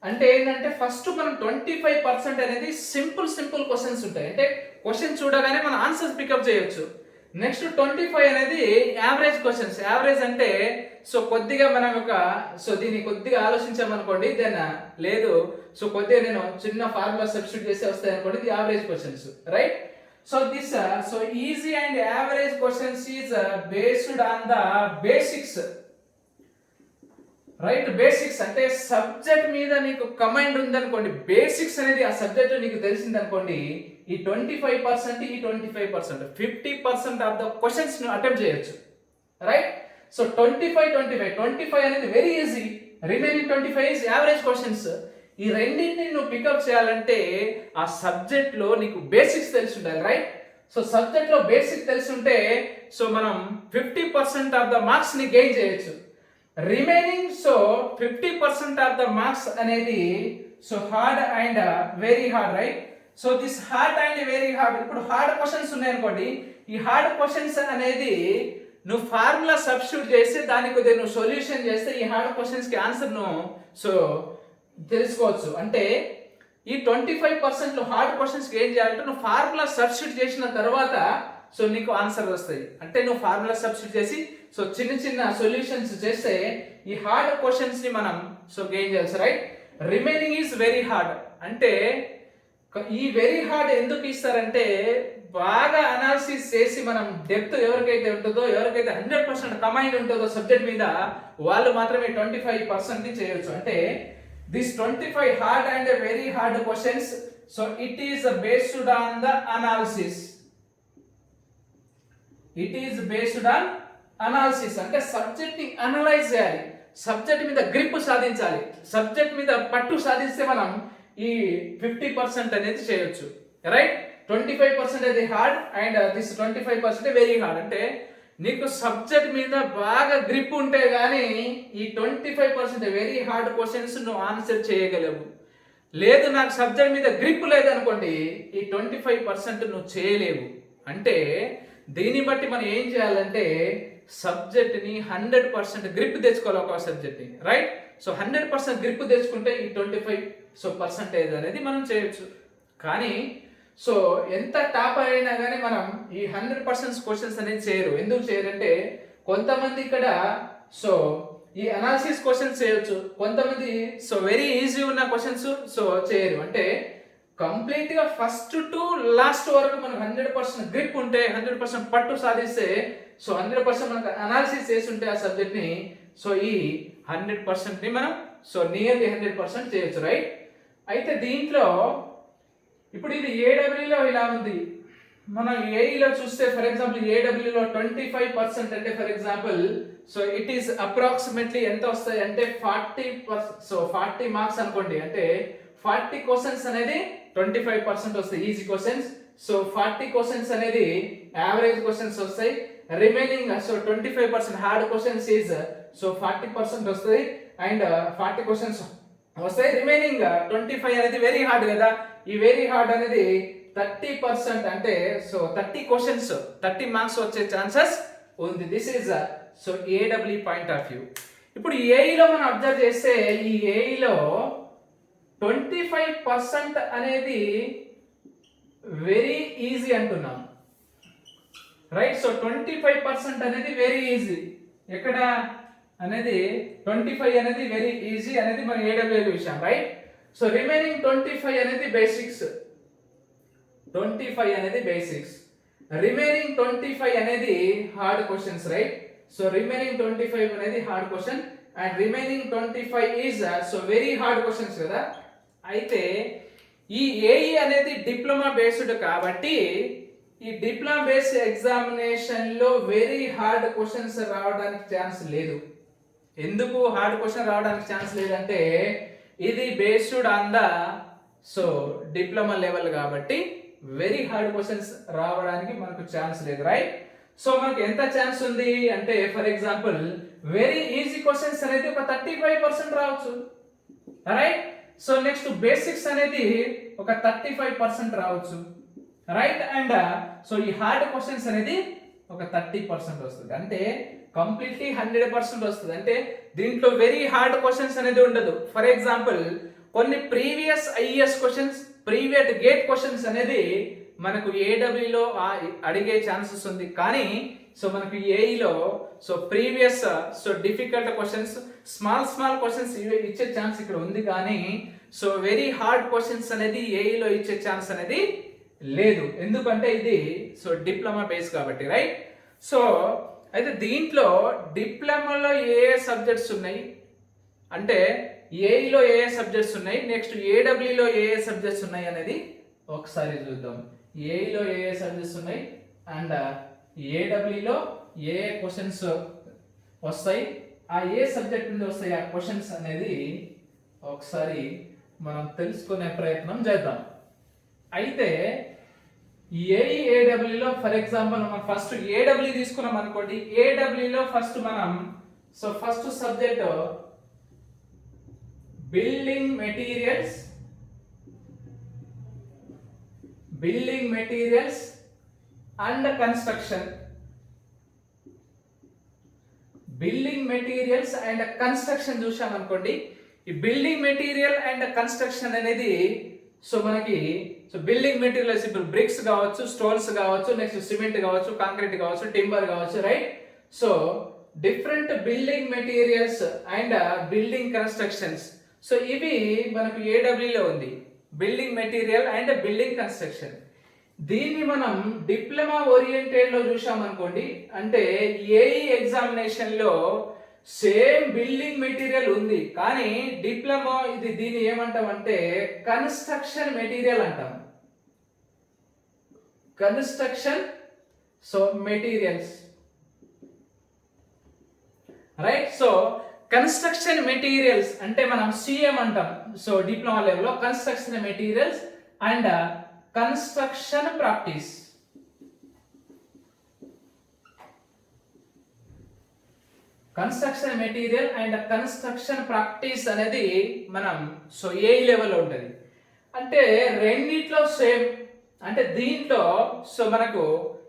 అంటే ఏంటంటే ఫస్ట్ మనం 25% అనేది సింపుల్ క్వశ్చన్స్ ఉంటాయి, అంటే క్వశ్చన్ చూడగానే మనం ఆన్సర్స్ పికప్ చేయొచ్చు. నెక్స్ట్ 25 అనేది యావరేజ్ క్వశ్చన్స్. యావరేజ్ అంటే కొద్దిగా మనం దీన్ని కొద్దిగా ఆలోచించామనుకోండి, దెన్ లేదు కొద్దిగా నేను చిన్న ఫార్ములా సబ్స్టిట్యూట్ చేసి వస్తాయి అనుకోండి, ఇది average questions. Right, this easy and average questions is based on the basics. Right, basics అంటే సబ్జెక్ట్ మీద నీకు కమాండ్ ఉందనుకోండి, బేసిక్స్ అనేది ఆ సబ్జెక్ట్ నీకు తెలిసిందనుకోండి, ఈ 25% ఈ 25% 50% ఆఫ్ ద క్వశ్చన్స్ ను అటెంప్ట్ చేయొచ్చు. రైట్, 25 అనేది very easy, remaining 25 is average questions. ఈ రెండింటిని నువ్వు పికప్ చేయాలంటే ఆ సబ్జెక్ట్ లో నీకు బేసిక్స్ తెలిసి ఉండాలి. రైట్, సబ్జెక్ట్ లో బేసిక్ తెలిసి ఉంటే మనం 50% ఆఫ్ ద మార్క్స్ ని గెయిన్ చేయొచ్చు. రిమైనింగ్ 50% ఆఫ్ ద మార్క్స్ అనేది hard and very hard. Right, this hard and very hard. ఇప్పుడు హార్డ్ క్వశ్చన్స్ ఉన్నాయనుకోండి, ఈ హార్డ్ క్వశ్చన్స్ అనేది నువ్వు ఫార్ములా సబ్స్టిట్యూట్ చేసి దానికి నువ్వు సొల్యూషన్ చేస్తే ఈ హార్డ్ క్వశ్చన్స్ కి ఆన్సర్ తెలుసుకోవచ్చు. అంటే ఈ 25% హార్డ్ క్వశ్చన్స్ కి ఏం చేయాలంటే నువ్వు ఫార్ములా సబ్స్టిట్యూట్ చేసిన తర్వాత నీకు ఆన్సర్ వస్తాయి. అంటే నువ్వు ఫార్ములా సబ్స్టిట్యూట్ చేసి చిన్న సొల్యూషన్స్ చేస్తే ఈ హార్డ్ క్వశ్చన్స్ ని మనం గెయిన్ చేయాలి. Right, remaining is very hard. అంటే ఈ వెరీ హార్డ్ ఎందుకు ఇస్తారంటే బాగా అనాలిసిస్ చేసి మనం డెప్త్ ఎవరికైతే ఉంటుందో, ఎవరికైతే 100% కమాండ్ ఉంటుందో సబ్జెక్ట్ మీద, వాళ్ళు మాత్రమే 25% చేయొచ్చు. అంటే this 25 hard and very hard questions it is based on the analysis. It is based on analysis అంటే సబ్జెక్ట్ ని అనలైజ్ చేయాలి, సబ్జెక్ట్ మీద గ్రిప్ సాధించాలి, సబ్జెక్ట్ మీద పట్టు సాధిస్తే మనం ఈ 50% అనేది చేయొచ్చు. రైట్, 25% అది hard and this 25% very hard. అంటే నీకు సబ్జెక్ట్ మీద బాగా గ్రిప్ ఉంటే గానీ ఈ 25% వెరీ హార్డ్ క్వశ్చన్స్ నువ్వు ఆన్సర్ చేయగలవు. లేదు నాకు సబ్జెక్ట్ మీద గ్రిప్ లేదనుకోండి, ఈ 25% నువ్వు చేయలేవు. అంటే దీన్ని బట్టి మనం ఏం చేయాలంటే సబ్జెక్ట్ని 100% గ్రిప్ తెచ్చుకోవాలి ఒక సబ్జెక్ట్ని, రైట్? సో 100% గ్రిప్ తెచ్చుకుంటే ఈ 25% అనేది మనం చేయొచ్చు. కానీ సో ఎంత టాప్ అయినా కానీ మనం ఈ 100% క్వశ్చన్స్ అనేది చేయరు. ఎందుకు చేయరంటే కొంతమంది ఇక్కడ సో ఈ అనాలిసిస్ క్వశ్చన్స్ చేయొచ్చు, కొంతమంది సో వెరీ ఈజీ ఉన్న క్వశ్చన్స్ సో చేయరు. అంటే కంప్లీట్ గా ఫస్ట్ టు లాస్ట్ వరకు మనకు 100% గ్రిప్ ఉంటే, 100% పట్టు సాధిస్తే, సో 100% మనకు అనాలిసిస్ చేసి ఉంటే ఆ సబ్జెక్ట్ ని, సో ఈ 100% ని మనం సో నియర్లీ 100% చేయొచ్చు, రైట్? అయితే దీంట్లో ఇప్పుడు ఇది ఏడబ్ల్యూలో ఇలా ఉంది. మనం ఏఈలో చూస్తే ఫర్ ఎగ్జాంపుల్ ఏడబ్ల్యూలో 25% అంటే for example so it is approximately ఎంత వస్తాయి అంటే 40%. సో 40 మార్క్స్ అనుకోండి, అంటే 40 క్వశ్చన్స్ అనేది 25% వస్తాయి ఈజీ క్వశ్చన్స్. సో 40 క్వశ్చన్స్ అనేది యావరేజ్ క్వశ్చన్స్ వస్తాయి. Remaining so 25% hard questions is so 40% వస్తాయి అండ్ 40 క్వశ్చన్స్ వస్తాయి. రిమైనింగ్ 25 అనేది వెరీ హార్డ్ కదా. ఈ వెరీ హార్డ్ అనేది 30% అంటే సో 30 క్వశ్చన్స్ 30 మార్క్స్ వచ్చే ఛాన్సెస్ ఉంది. This is so AW point of view. ఇప్పుడు ఏఈలో మనం అబ్జర్వ్ చేస్తే ఈ ఏఈలో 25% అనేది వెరీ ఈజీ అంటున్నాం, రైట్? సో 25% అనేది వెరీ ఈజీ. ఎక్కడ అనేది 25 అనేది వెరీ ఈజీ అనేది మన ఏడబ్ల్యూ విషయం, రైట్? సో రిమైనింగ్ 25 అనేది బేసిక్స్, 25 అనేది బేసిక్స్, రిమైనింగ్ 25 అనేది hard questions, right? So remaining 25 అనేది hard question and remaining 25 is so very hard questions కదా. అయితే ఈ ఏఈ అనేది డిప్లొమా బేస్డ్ కాబట్టి ఈ డిప్లొమా బేస్డ్ ఎగ్జామినేషన్ లో వెరీ హార్డ్ క్వశ్చన్స్ రావడానికి ఛాన్స్ లేదు. ఎందుకు హార్డ్ క్వశ్చన్ రావడానికి ఛాన్స్ లేదంటే ఇది based on the so diploma level కాబట్టి వెరీ హార్డ్ క్వశ్చన్స్ రావడానికి మనకు ఛాన్స్ లేదు, రైట్? సో మనకి ఎంత ఛాన్స్ ఉంది అంటే for example very easy questions అనేది ఒక 35% రావచ్చు, రైట్? సో నెక్స్ట్ బేసిక్స్ అనేది ఒక 35% రావచ్చు, రైట్? అండ్ సో ఈ హార్డ్ క్వశ్చన్స్ అనేది ఒక 30% వస్తుంది. అంటే కంప్లీట్లీ 100% వస్తుంది. అంటే దీంట్లో వెరీ హార్డ్ క్వశ్చన్స్ అనేది ఉండదు. ఫర్ ఎగ్జాంపుల్ కొన్ని previous IAS questions, previous GATE questions అనేది మనకు ఏడబ్ల్యూలో అడిగే ఛాన్సెస్ ఉంది. కానీ సో మనకు ఏఈలో so previous so difficult questions, small questions ఇచ్చే ఛాన్స్ ఇక్కడ ఉంది. కానీ సో వెరీ హార్డ్ క్వశ్చన్స్ అనేది ఏఈలో ఇచ్చే ఛాన్స్ అనేది లేదు. ఎందుకంటే ఇది సో డిప్లొమా బేస్ కాబట్టి, రైట్? సో అయితే దీంట్లో డిప్లొమాలో ఏ సబ్జెక్ట్స్ ఉన్నాయి అంటే ఏఈలో ఏ సబ్జెక్ట్స్ ఉన్నాయి, నెక్స్ట్ ఏడబ్ల్యూలో ఏ సబ్జెక్ట్స్ ఉన్నాయి అనేది ఒకసారి చూద్దాం. ఏఈలో ఏ సబ్జెక్ట్స్ ఉన్నాయి అండ్ ఏడబ్ల్యూలో ఏ క్వశ్చన్స్ వస్తాయి, ఆ ఏ సబ్జెక్ట్ నుండి వస్తాయి ఆ క్వశ్చన్స్ అనేది ఒకసారి మనం తెలుసుకునే ప్రయత్నం చేద్దాం. అయితే ఏఈ ఏడబ్ల్యూలో ఫర్ ఎగ్జాంపుల్ మనం ఫస్ట్ ఏడబ్ల్యూ తీసుకున్నాం అనుకోండి. ఏడబ్ల్యూలో ఫస్ట్ మనం so first subject building materials and construction. Building materials and construction చూసాం అనుకోండి. ఈ బిల్డింగ్ మెటీరియల్ అండ్ కన్స్ట్రక్షన్ అనేది సో మనకి సో బిల్డింగ్ మెటీరియల్స్ ఇప్పుడు బ్రిక్స్ కావచ్చు, స్టోన్స్ కావచ్చు, నెక్స్ట్ సిమెంట్ కావచ్చు, కాంక్రీట్ కావచ్చు, టింబర్ కావచ్చు, right? So different building materials and building constructions. So ఇవి మనకు ఏడబ్ల్యూలో ఉంది, building material and building construction. దీన్ని మనం డిప్లొమా ఓరియంటెడ్ లో చూసాం అనుకోండి. అంటే ఏఈ ఎగ్జామినేషన్ లో సేమ్ బిల్డింగ్ మెటీరియల్ ఉంది, కానీ డిప్లొమా దీన్ని ఏమంటాం అంటే కన్స్ట్రక్షన్ మెటీరియల్ అంటాం. Construction so materials, right? So construction materials అంటే మనం సిఎం అంటాం. సో డిప్లొమా లెవెల్లో construction materials and construction practice. Construction material and construction practice అనేది మనం సో ఏ లెవెల్లో ఉంటుంది. అంటే రెండిట్లో సేమ్, అంటే దీంట్లో సో మనకు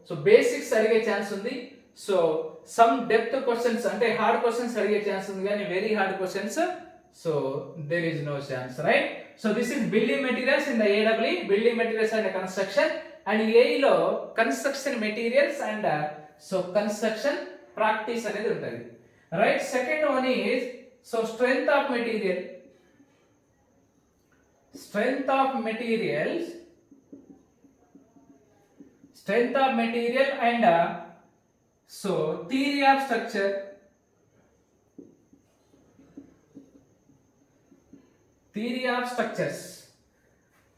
సో బేసిక్స్ అడిగే ఛాన్స్ ఉంది, సో సమ్ డెప్త్ క్వశ్చన్స్ అంటే హార్డ్ క్వశ్చన్స్ అడిగే ఛాన్స్ ఉంది, కానీ very hard questions so there is no chance, right. So this is building materials in the AW, building materials and construction, and ఏఈలో construction materials and so construction practice అనేది ఉంటుంది, right. Second one is so strength of material, strength of materials and so theory of structure,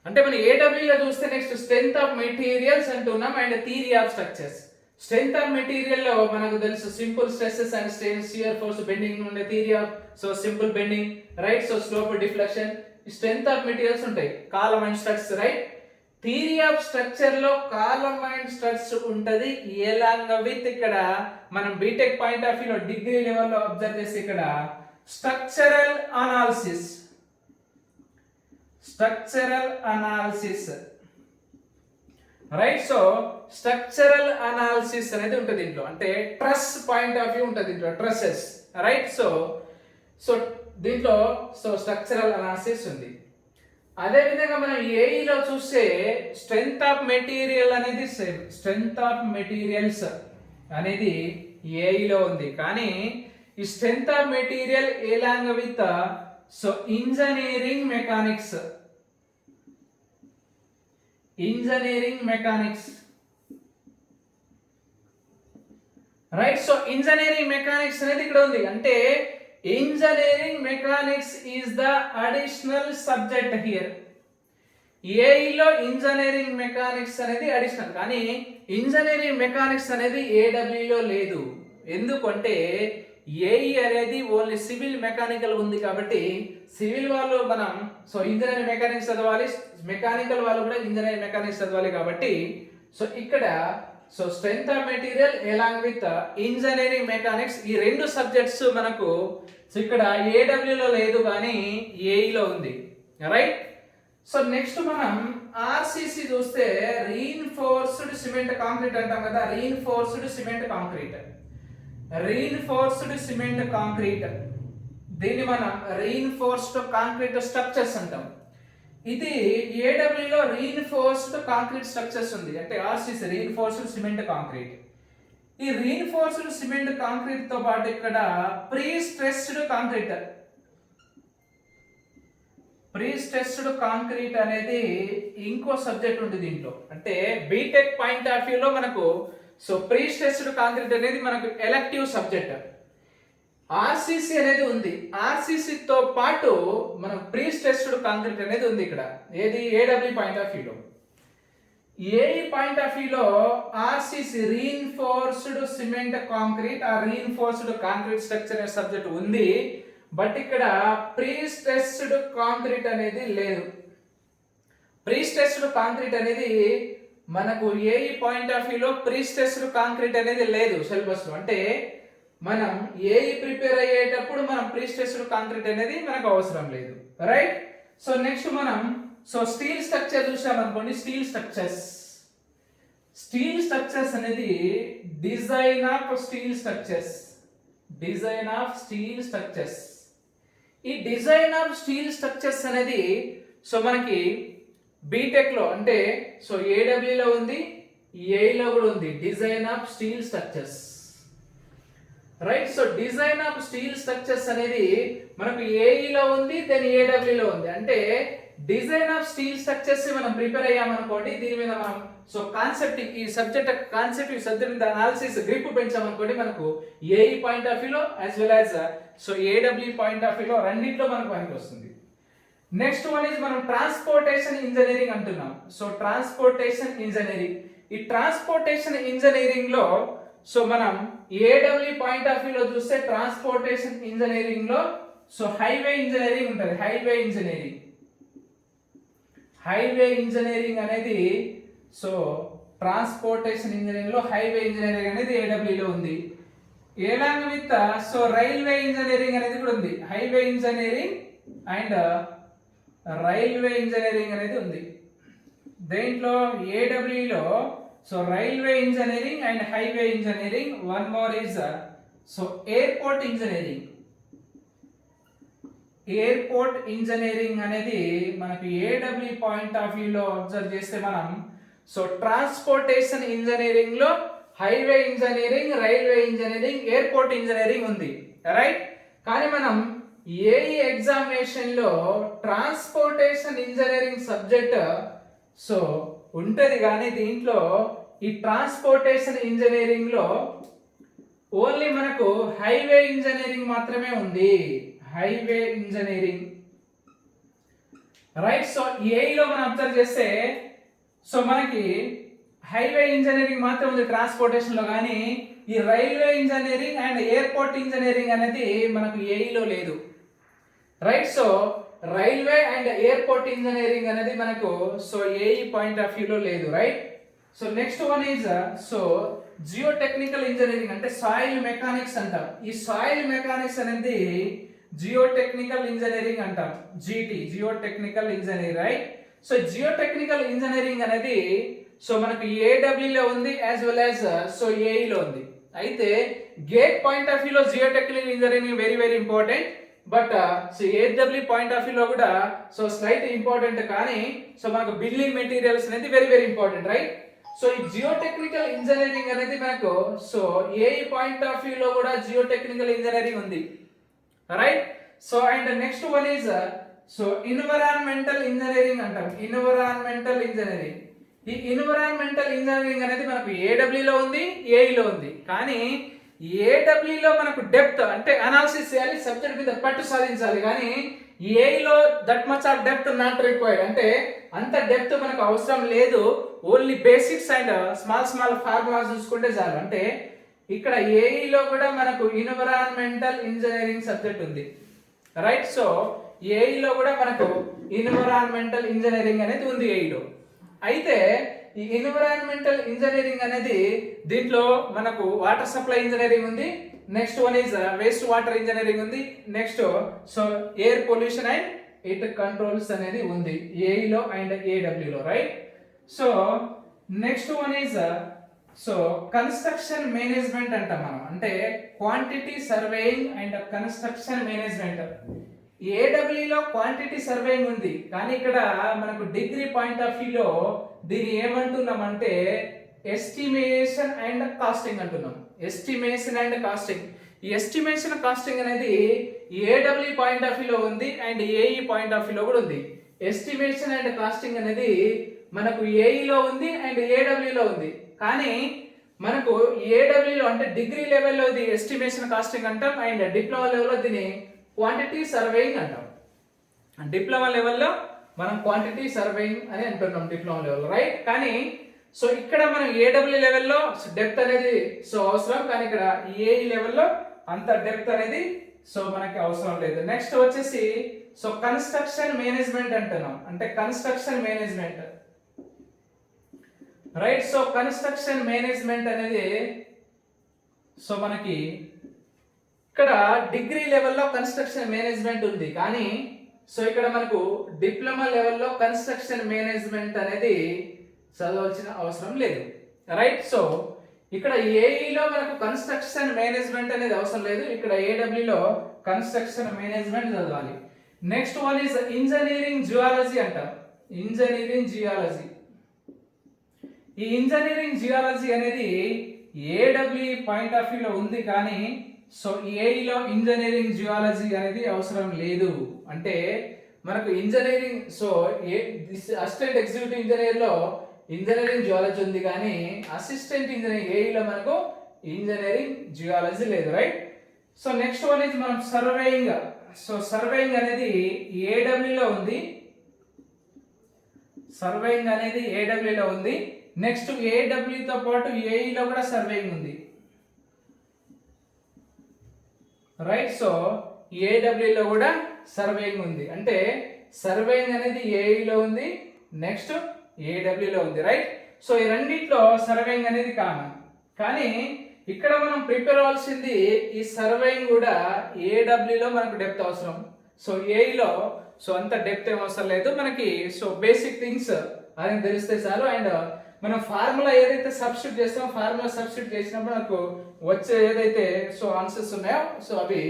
అంటే మనం AW లో చూస్తే next strength of materials అంటున్నాం and theory of structures. Strength of material లో మనకు తెలుసు simple stresses and strain, shear force, bending ఉండే theory of so simple bending, right. So slope, deflection. Strength of materials ఉంటాయి, column and struts, right. Theory of structure లో column and struts ఉంటది along with ఇక్కడ మనం BTech point of view లో degree లెవెల్లో observe చేసి ఇక్కడ structural analysis, right. So structural analysis అనేది ఉంటుంది దీంట్లో, అంటే ట్రస్ పాయింట్ ఆఫ్ వ్యూ ఉంటుంది దీంట్లో, ట్రసెస్, రైట్. సో దీంట్లో సో స్ట్రక్చరల్ అనాలిసిస్ ఉంది. అదే విధంగా మనం ఏఈలో చూస్తే స్ట్రెంగ్త్ ఆఫ్ మెటీరియల్ అనేది సేమ్, స్ట్రెంగ్త్ ఆఫ్ మెటీరియల్స్ అనేది ఏఈలో ఉంది, కానీ ఈ strength of material along with so engineering mechanics, right. So engineering mechanics అనేది ఇక్కడ ఉంది, అంటే engineering mechanics is the additional subject here. ఏఈలో ఇంజనీరింగ్ మెకానిక్స్ అనేది అడిషనల్, కానీ ఇంజనీరింగ్ మెకానిక్స్ అనేది ఏడబ్ల్యూలో లేదు. ఎందుకంటే ఏఈ అనేది ఓన్లీ సివిల్ మెకానికల్ ఉంది, కాబట్టి సివిల్ వాళ్ళు మనం సో ఇంజనీరింగ్ మెకానిక్స్ చదవాలి, మెకానికల్ వాళ్ళు కూడా ఇంజనీరింగ్ మెకానిక్స్ చదవాలి, కాబట్టి సో ఇక్కడ so strength of material along with engineering mechanics ఈ రెండు సబ్జెక్ట్స్ మనకు సో ఇక్కడ ఏడబ్ల్యూలో లేదు కానీ ఏఈలో ఉంది, రైట్. సో నెక్స్ట్ మనం ఆర్సిసి చూస్తే రీఇన్ఫోర్స్డ్ సిమెంట్ కాంక్రీట్ అంటాం కదా, రీఇన్ఫోర్స్డ్ సిమెంట్ కాంక్రీట్, దీన్ని మనం రీఇన్ఫోర్స్డ్ కాంక్రీట్ స్ట్రక్చర్స్ అంటాం. ఇది ఏడబ్ల్యూలో రీఇన్ఫోర్స్డ్ కాంక్రీట్ స్ట్రక్చర్స్ ఉంది, అంటే ఆర్సిసి రీఇన్ఫోర్స్డ్ సిమెంట్ కాంక్రీట్. ఈ రీఇన్ఫోర్స్డ్ సిమెంట్ కాంక్రీట్ తో పాటు ఇక్కడ ప్రీ స్ట్రెస్డ్ కాంక్రీట్ అనేది ఇంకో సబ్జెక్ట్ ఉంది దీంట్లో, అంటే బీటెక్ పాయింట్ ఆఫ్ వ్యూ లో మనకు సో ప్రీ స్ట్రెస్డ్ కాంక్రీట్ అనేది మనకు ఎలెక్టివ్ సబ్జెక్ట్. ఆర్సిసి అనేది ఉంది, ఆర్సిసి తో పాటు మనం ప్రీ స్ట్రెస్డ్ కాంక్రీట్ అనేది ఉంది ఇక్కడ, ఏది ఏడబ్ల్యూ పాయింట్ ఆఫ్ వ్యూలో. ఏఈ పాయింట్ ఆఫ్ వ్యూలో ఆర్సిసి రీఇన్ఫోర్స్డ్ సిమెంట్ కాంక్రీట్ ఆ రీఇన్ఫోర్స్డ్ కాంక్రీట్ స్ట్రక్చర్ అనే సబ్జెక్ట్ ఉంది, బట్ ఇక్కడ ప్రీ స్ట్రెస్డ్ కాంక్రీట్ అనేది లేదు. ప్రీ స్ట్రెస్డ్ కాంక్రీట్ అనేది మనకు ఏఈ పాయింట్ ఆఫ్ వ్యూలో ప్రీ స్ట్రెస్డ్ కాంక్రీట్ అనేది లేదు సిలబస్ లో, అంటే మనం ఏఈ ప్రిపేర్ అయ్యేటప్పుడు మనం ప్రీ స్ట్రెస్డ్ కాంక్రీట్ అనేది మనకు అవసరం లేదు, రైట్. సో నెక్స్ట్ మనం సో స్టీల్ స్ట్రక్చర్ చూసాం అనుకోండి, స్టీల్ స్ట్రక్చర్స్ అనేది డిజైన్ ఆఫ్ స్టీల్ స్ట్రక్చర్స్. ఈ డిజైన్ ఆఫ్ స్టీల్ స్ట్రక్చర్స్ అనేది సో మనకి బీటెక్ లో అంటే సో ఏడబ్ల్యూలో ఉంది, ఏఈలో కూడా ఉంది, design of steel structures, right. So design of steel structures అనేది మనకు ఏఈలో ఉంది, దెన్ ఏడబ్ల్యూలో ఉంది, అంటే డిజైన్ ఆఫ్ స్టీల్ స్ట్రక్చర్స్ మనం ప్రిపేర్ అయ్యామనుకోండి, దీని మీద మనం సో కాన్సెప్ట్ ఈ సబ్జెక్ట్ మీద అనాలిసిస్ గ్రిప్ పెంచామనుకోండి, మనకు ఏఈ పాయింట్ ఆఫ్ వ్యూలో as well as so AW point of వ్యూలో రెండింటిలో మనకు పనికి వస్తుంది. నెక్స్ట్ వన్ ఇస్ మనం ట్రాన్స్పోర్టేషన్ ఇంజనీరింగ్ అంటున్నాం. సో ట్రాన్స్పోర్టేషన్ ఇంజనీరింగ్, ఈ ట్రాన్స్పోర్టేషన్ ఇంజనీరింగ్ లో సో మనం ఏడబ్ల్యూ పాయింట్ ఆఫ్ వ్యూలో చూస్తే ట్రాన్స్పోర్టేషన్ ఇంజనీరింగ్ లో సో హైవే ఇంజనీరింగ్ ఉంటుంది. హైవే ఇంజనీరింగ్ అనేది సో ట్రాన్స్పోర్టేషన్ ఇంజనీరింగ్ లో హైవే ఇంజనీరింగ్ అనేది ఏడబ్ల్యూలో ఉంది. Along with so railway engineering అనేది కూడా ఉంది, highway engineering and railway engineering అనేది ఉంది. దేంట్లో ఏడబ్ల్యూలో so railway engineering and highway engineering, one more is so airport engineering. Airport engineering అనేది మనకి ఏడబ్ల్యూ పాయింట్ ఆఫ్ వ్యూలో అబ్జర్వ్ చేస్తే మనం సో ట్రాన్స్పోర్టేషన్ ఇంజనీరింగ్ లో highway engineering, railway engineering, airport engineering ఉంది, రైట్. కానీ మనం ఏఈ ఎగ్జామినేషన్ లో ట్రాన్స్పోర్టేషన్ ఇంజనీరింగ్ సబ్జెక్ట్ సో ఉంటది, కానీ దీంట్లో ఈ ట్రాన్స్పోర్టేషన్ ఇంజనీరింగ్ లో ఓన్లీ మనకు హైవే ఇంజనీరింగ్ మాత్రమే ఉంది, హైవే ఇంజనీరింగ్, రైట్. సో ఏఈలో మనం అబ్జర్వ్ చేస్తే సో మనకి హైవే ఇంజనీరింగ్ మాత్రం ఉంది ట్రాన్స్పోర్టేషన్ లో, కానీ ఈ railway engineering and airport engineering అనేది మనకు ఏఈలో లేదు, right. So railway and airport engineering అనేది మనకు సో ఏఈ పాయింట్ ఆఫ్ వ్యూలో లేదు, right. So next one is so geo technical engineering, అంటే సాయిల్ మెకానిక్స్ అంటాం. ఈ సాయిల్ మెకానిక్స్ అనేది జియో టెక్నికల్ ఇంజనీరింగ్ అంటాం, GT, geo technical engineering, right. So geo technical engineering అనేది సో మనకు ఏడబ్ల్యూలో ఉంది యాజ్ వెల్ యాజ్ సో ఏఈలో ఉంది. అయితే గేట్ పాయింట్ ఆఫ్ వ్యూలో geotechnical engineering very very important, but so AW point of వ్యూలో కూడా so slight important, కానీ so మనకు బిల్డింగ్ మెటీరియల్స్ అనేది very very important, right. So ఈ జియో టెక్నికల్ ఇంజనీరింగ్ అనేది మనకు సో ఏఈ పాయింట్ ఆఫ్ వ్యూలో కూడా జియో టెక్నికల్ ఇంజనీరింగ్ ఉంది, right. So and next one is so environmental engineering అంటాం, ఎన్విరాన్మెంటల్ ఇంజనీరింగ్. ఈ ఎన్విరాన్మెంటల్ ఇంజనీరింగ్ అనేది మనకు ఏడబ్ల్యూలో ఉంది, ఏఈలో ఉంది, కానీ ఏడబ్ల్యూలో మనకు డెప్త్ అంటే అనాలిసిస్ చేయాలి, సబ్జెక్ట్ మీద పట్టు సాధించాలి, కానీ ఏఈలో that much of depth not required, అంటే అంత డెప్త్ మనకు అవసరం లేదు, only basics and small small formulas చూసుకుంటే చాలు. అంటే ఇక్కడ ఏఈలో కూడా మనకు ఎన్విరాన్మెంటల్ ఇంజనీరింగ్ సబ్జెక్ట్ ఉంది, రైట్. సో ఏఈలో కూడా మనకు ఎన్విరాన్మెంటల్ ఇంజనీరింగ్ అనేది ఉంది ఏఈలో. అయితే ఈ ఎన్విరాన్మెంటల్ ఇంజనీరింగ్ అనేది దీంట్లో మనకు వాటర్ సప్లై ఇంజనీరింగ్ ఉంది, next one is waste water engineering ఉంది, next so air pollution and it controls అనేది ఉంది ఏఈలో అండ్ ఏడబ్ల్యూలో, right. So next one is so construction management అంటాం మనం, అంటే quantity surveying and construction management. ఏడబ్ల్యూలో క్వాంటిటీ సర్వేయింగ్ ఉంది, కానీ ఇక్కడ మనకు డిగ్రీ పాయింట్ ఆఫ్ వ్యూలో దీన్ని ఏమంటున్నాం అంటే ఎస్టిమేషన్ అండ్ కాస్టింగ్ అంటున్నాం, ఎస్టిమేషన్ అండ్ కాస్టింగ్. ఈ ఎస్టిమేషన్ కాస్టింగ్ అనేది ఏడబ్ల్యూ పాయింట్ ఆఫ్ వ్యూలో ఉంది అండ్ ఏఈ పాయింట్ ఆఫ్ వ్యూలో కూడా ఉంది. ఎస్టిమేషన్ అండ్ కాస్టింగ్ అనేది మనకు ఏఈలో ఉంది అండ్ ఏడబ్ల్యూలో ఉంది, కానీ మనకు ఏడబ్ల్యూలో అంటే డిగ్రీ లెవెల్లో ఇది ఎస్టిమేషన్ కాస్టింగ్ అంటాం అండ్ డిప్లొమా లెవెల్లో దీన్ని క్వాంటిటీ సర్వేయింగ్ అంటాం. డిప్లొమా లెవెల్లో మనం క్వాంటిటీ సర్వేయింగ్ అని అంటున్నాం డిప్లొమా లెవెల్లో, రైట్. కానీ సో ఇక్కడ మనం ఏడబ్ల్యూ లెవెల్లో డెప్త్ అనేది సో అవసరం, కానీ ఇక్కడ ఏఈ లెవెల్లో అంత డెప్త్ అనేది సో మనకి అవసరం లేదు. నెక్స్ట్ వచ్చేసి సో కన్స్ట్రక్షన్ మేనేజ్మెంట్ అంటున్నాం, అంటే construction management, right. So construction management అనేది సో మనకి ఇక్కడ డిగ్రీ లెవెల్లో కన్స్ట్రక్షన్ మేనేజ్మెంట్ ఉంది, కానీ సో ఇక్కడ మనకు డిప్లొమా లెవెల్లో కన్స్ట్రక్షన్ మేనేజ్మెంట్ అనేది చదవాల్సిన అవసరం లేదు, రైట్. సో ఇక్కడ ఏఈలో మనకు కన్స్ట్రక్షన్ మేనేజ్మెంట్ అనేది అవసరం లేదు, ఇక్కడ ఏడబ్ల్యూలో కన్స్ట్రక్షన్ మేనేజ్మెంట్ చదవాలి. Next one is engineering geology అంటాం, ఇంజనీరింగ్ జియాలజీ. ఈ ఇంజనీరింగ్ జియాలజీ అనేది ఏడబ్ల్యూ పాయింట్ ఆఫ్ వ్యూలో ఉంది, కానీ సో ఏఈలో ఇంజనీరింగ్ జియాలజీ అనేది అవసరం లేదు. అంటే మనకు engineering so assistant executive engineer లో ఇంజనీరింగ్ జియాలజీ ఉంది, కానీ అసిస్టెంట్ ఇంజనీరింగ్ ఏఈలో మనకు ఇంజనీరింగ్ జియాలజీ లేదు, right. So next one is మనం సర్వేయింగ్. సో సర్వేయింగ్ అనేది ఏడబ్ల్యూలో ఉంది, సర్వేయింగ్ అనేది ఏడబ్ల్యూలో ఉంది. నెక్స్ట్ ఏడబ్ల్యూతో పాటు ఏఈలో కూడా సర్వేయింగ్ ఉంది, రైట్. సో ఏడబ్ల్యూలో కూడా సర్వేయింగ్ ఉంది, అంటే సర్వేయింగ్ అనేది ఏఈలో ఉంది, నెక్స్ట్ ఏడబ్ల్యూలో ఉంది, రైట్. సో ఈ రెండిట్లో సర్వేయింగ్ అనేది కామన్, కానీ ఇక్కడ మనం ప్రిపేర్ అవ్వాల్సింది ఈ సర్వేయింగ్ కూడా ఏడబ్ల్యూలో మనకు డెప్త్ అవసరం. సో ఏఈలో సో అంత డెప్త్ ఏం అవసరం లేదు మనకి. సో బేసిక్ థింగ్స్ అని తెలిస్తే చాలు. అండ్ మనం ఫార్ములా ఏదైతే సబ్స్టిట్యూట్ చేస్తామో ఫార్ములా సబ్స్టిట్యూట్ చేసినప్పుడు మనకు వచ్చే ఏదైతే సో ఆన్సర్స్ ఉన్నాయో సో అవి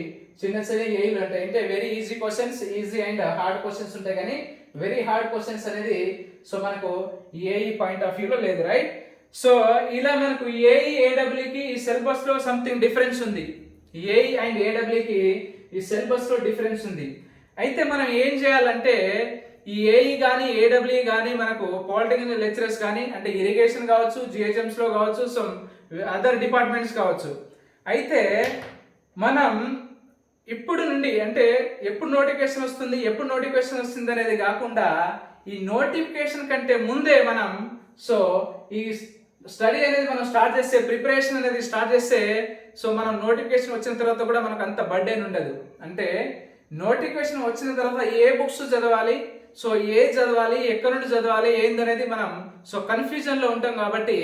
చిన్న చిన్న ఏఈలు ఉంటాయి. అంటే very easy questions, easy and hard questions ఉంటాయి, కానీ వెరీ హార్డ్ క్వశ్చన్స్ అనేది సో మనకు ఏఈ పాయింట్ ఆఫ్ వ్యూలో లేదు, రైట్? సో ఇలా మనకు ఏఈ ఏడబ్ల్యూకి ఈ సిలబస్ లో సంథింగ్ డిఫరెన్స్ ఉంది. ఏఈ అండ్ ఏడబ్ల్యూకి ఈ సిలబస్ లో డిఫరెన్స్ ఉంది. అయితే మనం ఏం చేయాలంటే ఈ ఏఈ కానీ ఏడబ్ల్యూ కానీ మనకు పాలిటెక్నిక్ లెక్చరర్స్ కానీ అంటే ఇరిగేషన్ కావచ్చు, జిహెచ్ఎంస్ లో కావచ్చు, సో అదర్ డిపార్ట్మెంట్స్ కావచ్చు. అయితే మనం ఇప్పుడు నుండి అంటే ఎప్పుడు నోటిఫికేషన్ వస్తుంది అనేది కాకుండా ఈ నోటిఫికేషన్ కంటే ముందే మనం సో ఈ స్టడీ అనేది మనం స్టార్ట్ చేస్తే, ప్రిపరేషన్ అనేది స్టార్ట్ చేస్తే సో మనం నోటిఫికేషన్ వచ్చిన తర్వాత కూడా మనకు అంత బర్డెన్ ఉండదు. అంటే నోటిఫికేషన్ వచ్చిన తర్వాత ఏ బుక్స్ చదవాలి, సో ఏది చదవాలి, ఎక్కడి నుండి చదవాలి ఏందనేది మనం సో కన్ఫ్యూజన్ లో ఉంటాం. కాబట్టి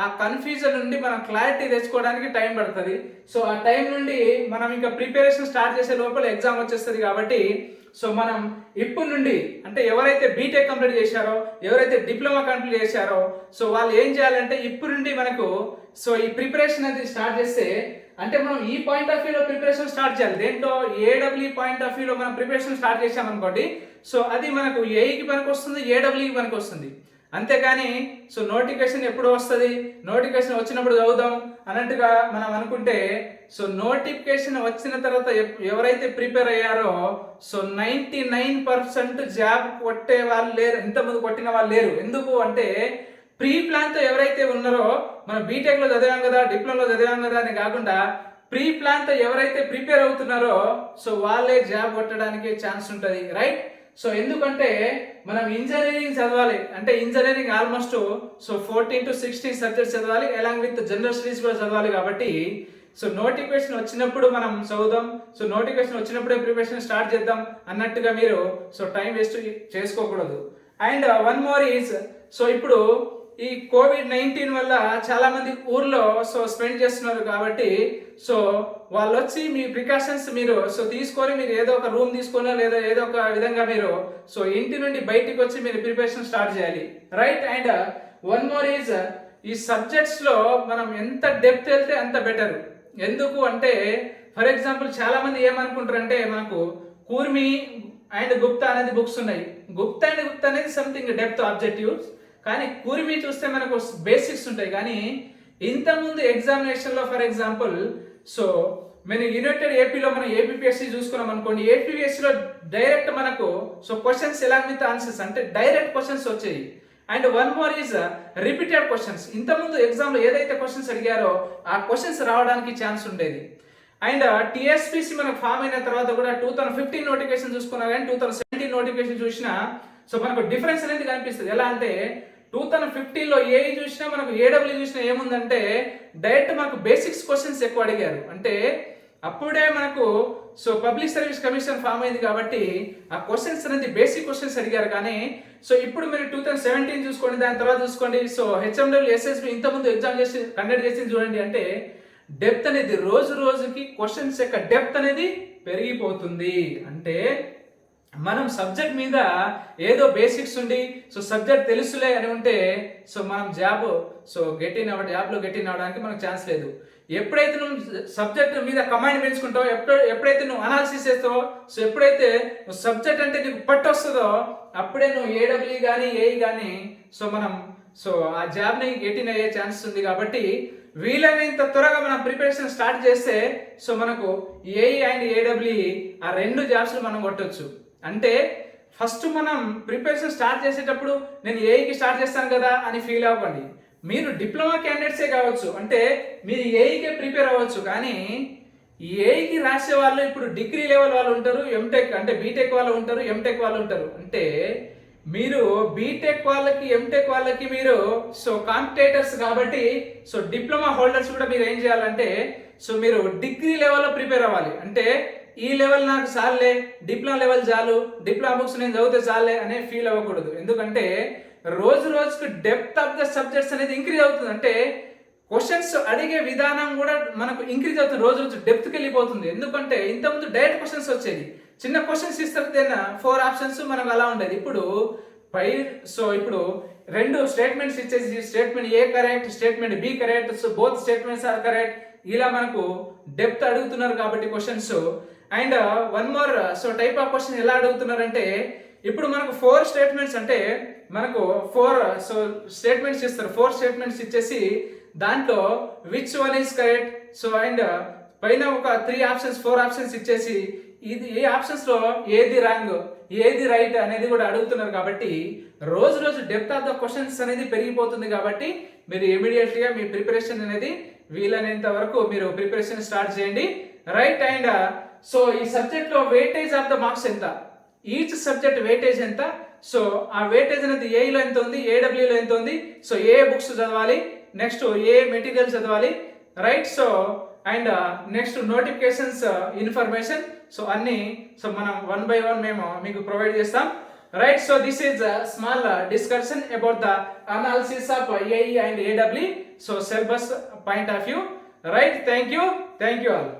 ఆ కన్ఫ్యూజన్ నుండి మనం క్లారిటీ తెచ్చుకోవడానికి టైం పడుతుంది. సో ఆ టైం నుండి మనం ఇంకా ప్రిపరేషన్ స్టార్ట్ చేసే లోపల ఎగ్జామ్ వచ్చేస్తుంది. కాబట్టి సో మనం ఇప్పటి నుండి అంటే ఎవరైతే బీటెక్ కంప్లీట్ చేశారో, ఎవరైతే డిప్లొమా కంప్లీట్ చేశారో సో వాళ్ళు ఏం చేయాలంటే ఇప్పటి నుండి మనకు సో ఈ ప్రిపరేషన్ అనేది స్టార్ట్ చేస్తే, అంటే మనం ఈ పాయింట్ ఆఫ్ వ్యూలో ప్రిపరేషన్ స్టార్ట్ చేయాలి. దేంట్లో ఏడబ్ల్యూ పాయింట్ ఆఫ్ వ్యూలో మనం ప్రిపరేషన్ స్టార్ట్ చేసామనుకోండి సో అది మనకు ఏఈకి పనికి వస్తుంది, ఏడబ్ల్యూకి పనికి వస్తుంది. అంతేకాని సో నోటిఫికేషన్ ఎప్పుడు వస్తుంది, నోటిఫికేషన్ వచ్చినప్పుడు చదువుదాం అన్నట్టుగా మనం అనుకుంటే సో నోటిఫికేషన్ వచ్చిన తర్వాత ఎవరైతే ప్రిపేర్ అయ్యారో సో 99% జాబ్ కొట్టే వాళ్ళు లేరు, ఇంతకుముందు కొట్టిన వాళ్ళు లేరు. ఎందుకు అంటే ప్రీ ప్లాన్ తో ఎవరైతే ఉన్నారో, మనం బీటెక్ లో చదివాం కదా, డిప్లొమాలో చదివాం కదా అని కాకుండా ప్రీ ప్లాన్ తో ఎవరైతే ప్రిపేర్ అవుతున్నారో సో వాళ్ళే జాబ్ కొట్టడానికి ఛాన్స్ ఉంటుంది, రైట్? సో ఎందుకంటే మనం ఇంజనీరింగ్ చదవాలి అంటే engineering almost so 14 to 16 subjects చదవాలి, అలాంగ్ విత్ జనరల్ స్టడీస్ కూడా చదవాలి. కాబట్టి సో నోటిఫికేషన్ వచ్చినప్పుడు మనం చదువుదాం, సో నోటిఫికేషన్ వచ్చినప్పుడే ప్రిపరేషన్ స్టార్ట్ చేద్దాం అన్నట్టుగా మీరు సో టైం వేస్ట్ చేసుకోకూడదు. And one more is so ఇప్పుడు ఈ COVID-19 వల్ల చాలా మంది ఊర్లో సో స్పెండ్ చేస్తున్నారు. కాబట్టి సో వాళ్ళు వచ్చి మీ ప్రికాషన్స్ మీరు సో తీసుకొని మీరు ఏదో ఒక రూమ్ తీసుకొని లేదా ఏదో ఒక విధంగా మీరు సో ఇంటి నుండి బయటికి వచ్చి మీరు ప్రిపరేషన్ స్టార్ట్ చేయాలి, right? And one more is ఈ సబ్జెక్ట్స్ లో మనం ఎంత డెప్త్ వెళ్తే అంత బెటర్. ఎందుకు అంటే ఫర్ ఎగ్జాంపుల్ చాలా మంది ఏమనుకుంటారంటే మనకు కూర్మి అండ్ గుప్తా అనేది బుక్స్ ఉన్నాయి. గుప్తా అండ్ గుప్తా అనేది సంథింగ్ డెప్త్ ఆబ్జెక్టివ్స్, కానీ కూర్మి చూస్తే మనకు బేసిక్స్ ఉంటాయి. కానీ ఇంతకుముందు ఎగ్జామినేషన్ లో ఫర్ ఎగ్జాంపుల్ సో మన యునైటెడ్ ఏపీలో మనం ఏపీఎస్సి చూసుకున్నాం అనుకోండి, ఏపీఎస్సిలో డైరెక్ట్ మనకు సో క్వశ్చన్స్ ఎలా విత్ ఆన్సర్స్ అంటే డైరెక్ట్ క్వశ్చన్స్ వచ్చాయి. And one more is repeated questions. ఇంతకుముందు ఎగ్జామ్లో ఏదైతే క్వశ్చన్స్ అడిగారో ఆ క్వశ్చన్స్ రావడానికి ఛాన్స్ ఉండేది. అండ్ టీఎస్పీసీ మనకు ఫామ్ అయిన తర్వాత కూడా 2015 నోటిఫికేషన్ చూసుకున్నా కానీ 2017 నోటిఫికేషన్ చూసినా సో మనకు డిఫరెన్స్ అనేది కనిపిస్తుంది. ఎలా అంటే 2015లో ఏఈ చూసినా మనకు ఏడబ్ల్యూ చూసినా ఏముందంటే డైరెక్ట్ మనకు బేసిక్స్ క్వశ్చన్స్ ఎక్కువ అడిగారు. అంటే అప్పుడే మనకు so public service commission form అయింది కాబట్టి ఆ క్వశ్చన్స్ అనేది బేసిక్ క్వశ్చన్స్ అడిగారు. కానీ సో ఇప్పుడు మీరు 2017 చూసుకోండి, దాని తర్వాత చూసుకోండి సో హెచ్ఎండబ్ల్యూ ఎస్ఎస్బి ఇంతకుముందు ఎగ్జామ్ చేసి కండక్ట్ చేసి చూడండి. అంటే డెప్త్ అనేది రోజు రోజుకి క్వశ్చన్స్ యొక్క డెప్త్ అనేది పెరిగిపోతుంది. అంటే మనం సబ్జెక్ట్ మీద ఏదో బేసిక్స్ ఉండి సో సబ్జెక్ట్ తెలుసులే అని ఉంటే సో మనం జాబ్లో గెట్ ఇన్ అవ్వడానికి మనకు ఛాన్స్ లేదు. ఎప్పుడైతే నువ్వు సబ్జెక్ట్ మీద కమాండ్ పెంచుకుంటావో, ఎప్పుడైతే నువ్వు అనాలిసిస్ చేస్తావో, సో ఎప్పుడైతే నువ్వు సబ్జెక్ట్ అంటే నీకు పట్టు వస్తుందో అప్పుడే నువ్వు ఏడబ్ల్యూ కానీ ఏఈ కానీ సో మనం సో ఆ జాబ్ని గెట్ ఇన్ అయ్యే ఛాన్స్ ఉంది. కాబట్టి వీలైనంత త్వరగా మనం ప్రిపరేషన్ స్టార్ట్ చేస్తే సో మనకు ఏఈ అండ్ ఏడబ్ల్యూ ఆ రెండు జాబ్స్ మనం కొట్టొచ్చు. అంటే ఫస్ట్ మనం ప్రిపరేషన్ స్టార్ట్ చేసేటప్పుడు నేను ఏఈకి స్టార్ట్ చేస్తాను కదా అని ఫీల్ అవ్వకండి. మీరు డిప్లొమా క్యాండిడేట్సే కావచ్చు, అంటే మీరు ఏఈకే ప్రిపేర్ అవ్వచ్చు. కానీ ఏఈకి రాసే వాళ్ళు ఇప్పుడు డిగ్రీ లెవెల్ వాళ్ళు ఉంటారు, ఎంటెక్ అంటే బీటెక్ వాళ్ళు ఉంటారు, ఎంటెక్ వాళ్ళు ఉంటారు. అంటే మీరు బీటెక్ వాళ్ళకి ఎంటెక్ వాళ్ళకి మీరు సో కాంపిటేటర్స్ కాబట్టి సో డిప్లొమా హోల్డర్స్ కూడా మీరు ఏం చేయాలంటే సో మీరు డిగ్రీ లెవెల్లో ప్రిపేర్ అవ్వాలి. అంటే ఈ లెవెల్ నాకు చాలే, డిప్లొమా లెవెల్ చాలు, డిప్లొమా బుక్స్ నేను చదివితే చాలే అనే ఫీల్ అవ్వకూడదు. ఎందుకంటే రోజు రోజుకు డెప్త్ ఆఫ్ ద సబ్జెక్ట్స్ అనేది ఇంక్రీజ్ అవుతుంది. అంటే క్వశ్చన్స్ అడిగే విధానం కూడా మనకు ఇంక్రీజ్ అవుతుంది, రోజు రోజు డెప్త్కి వెళ్ళిపోతుంది. ఎందుకంటే ఇంతకుముందు డైరెక్ట్ క్వశ్చన్స్ వచ్చేది, చిన్న క్వశ్చన్స్ ఇస్తారు, దెన్ 4 ఆప్షన్స్ మనకు అలా ఉండేది. ఇప్పుడు ఇప్పుడు 2 స్టేట్మెంట్స్ ఇచ్చేసి statement A correct, statement B correct, so both statements are correct, ఇలా మనకు డెప్త్ అడుగుతున్నారు కాబట్టి questions. And one more type of question ఎలా అడుగుతున్నారంటే, ఇప్పుడు మనకు 4 స్టేట్మెంట్స్ అంటే మనకు 4 స్టేట్మెంట్స్ ఇస్తారు, 4 స్టేట్మెంట్స్ ఇచ్చేసి దాంట్లో which one is correct, and పైన ఒక 3 ఆప్షన్స్ 4 ఆప్షన్స్ ఇచ్చేసి ఇది ఏ ఆప్షన్స్ లో ఏది రాంగ్ ఏది రైట్ అనేది కూడా అడుగుతున్నారు. కాబట్టి రోజు రోజు డెప్త్ ఆఫ్ ద క్వశ్చన్స్ అనేది పెరిగిపోతుంది. కాబట్టి మీరు ఇమీడియట్ గా మీ ప్రిపరేషన్ అనేది వీలైనంత వరకు మీరు ప్రిపరేషన్ స్టార్ట్ చేయండి, రైట్. అండ్ ఈ సబ్జెక్ట్ లో వెయిటేజ్ ఆఫ్ ద మార్క్స్ ఎంత, ఈచ్ సబ్జెక్ట్ వెయిటేజ్ ఎంత, ఆ వెయిటేజ్ అనేది ఏలో ఎంత ఉంది, ఏడబ్ల్యూలో ఎంత ఉంది, ఏ బుక్స్ చదవాలి, నెక్స్ట్ ఏ మెటీరియల్ చదవాలి, right. And next notifications information, అన్ని మనం 1 by 1 మేము మీకు ప్రొవైడ్ చేస్తాం, right. This is small discussion about the analysis of AE and AW, syllabus point of view, right. Thank you all.